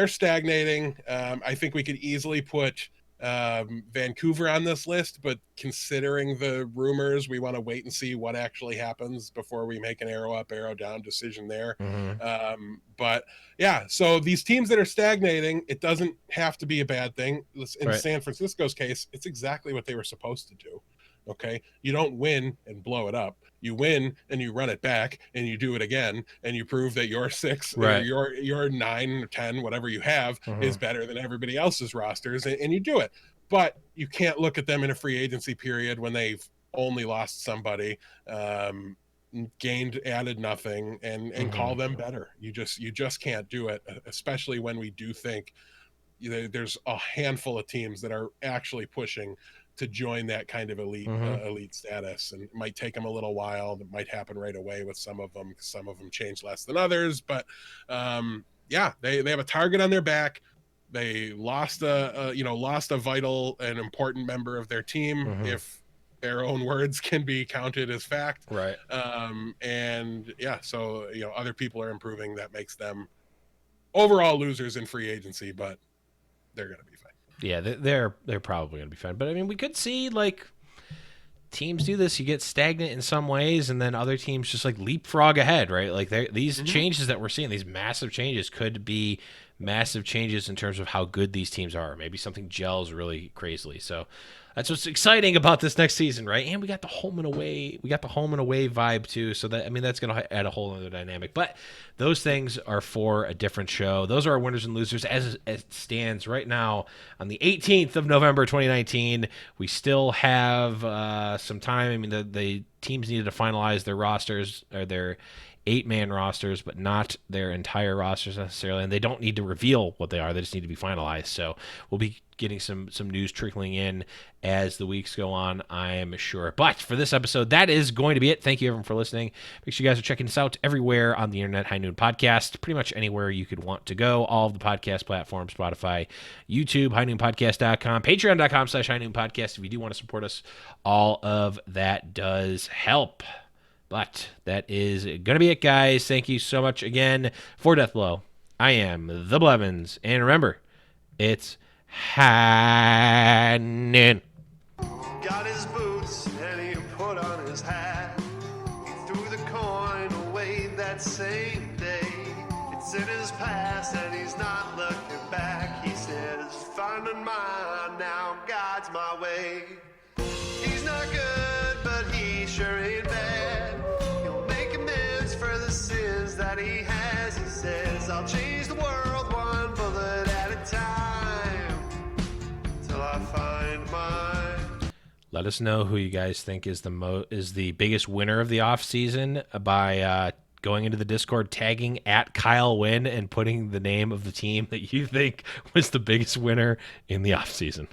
stagnating. I think we could easily put Vancouver on this list, but considering the rumors, we want to wait and see what actually happens before we make an arrow up, arrow down decision there. But yeah, so these teams that are stagnating, it doesn't have to be a bad thing. In San Francisco's case, it's exactly what they were supposed to do. Okay, you don't win and blow it up. You win and you run it back and you do it again and you prove that your 6 or your 9 or 10, whatever you have, is better than everybody else's rosters, and you do it. But you can't look at them in a free agency period when they've only lost somebody, added nothing, and call them better. You just can't do it, especially when we do think there's a handful of teams that are actually pushing to join that kind of elite status, and it might take them a little while. It might happen right away with some of them. Some of them change less than others, but they have a target on their back. They lost a vital and important member of their team, if their own words can be counted as fact. So other people are improving. That makes them overall losers in free agency, but they're going to be fine. Yeah, they're probably going to be fine. But I mean, we could see teams do this. You get stagnant in some ways, and then other teams just leapfrog ahead, right? These changes that we're seeing, these massive changes, could be massive changes in terms of how good these teams are. Maybe something gels really crazily. So that's what's exciting about this next season, right? And we got the home and away. We got the home and away vibe too. So that's going to add a whole other dynamic. But those things are for a different show. Those are our winners and losers as it stands right now on the 18th of November, 2019. We still have some time. I mean, the teams needed to finalize their rosters or their 8-man rosters, but not their entire rosters necessarily, and they don't need to reveal what they are. They just need to be finalized. So we'll be getting some news trickling in as the weeks go on, I am sure. But for this episode, that is going to be it. Thank you, everyone, for listening. Make sure you guys are checking us out everywhere on the internet, High Noon Podcast, pretty much anywhere you could want to go. All of the podcast platforms, Spotify, YouTube, highnoonpodcast.com, patreon.com/High Noon Podcast. If you do want to support us, all of that does help. But that is going to be it, guys. Thank you so much again for Deathblow. I am the Blevins. And remember, it's Hannon. Got his boots and he put on his hat. He threw the coin away that same day. It's in his past and he's not looking back. He says, finding mine now, God's my way. He's not good, but he sure ain't bad. He'll make amends for the sins that he has. He says, I'll change the world one bullet at a time till I find mine. Let us know who you guys think is the biggest winner of the off season by going into the Discord, tagging at Kyle Wynn, and putting the name of the team that you think was the biggest winner in the off season.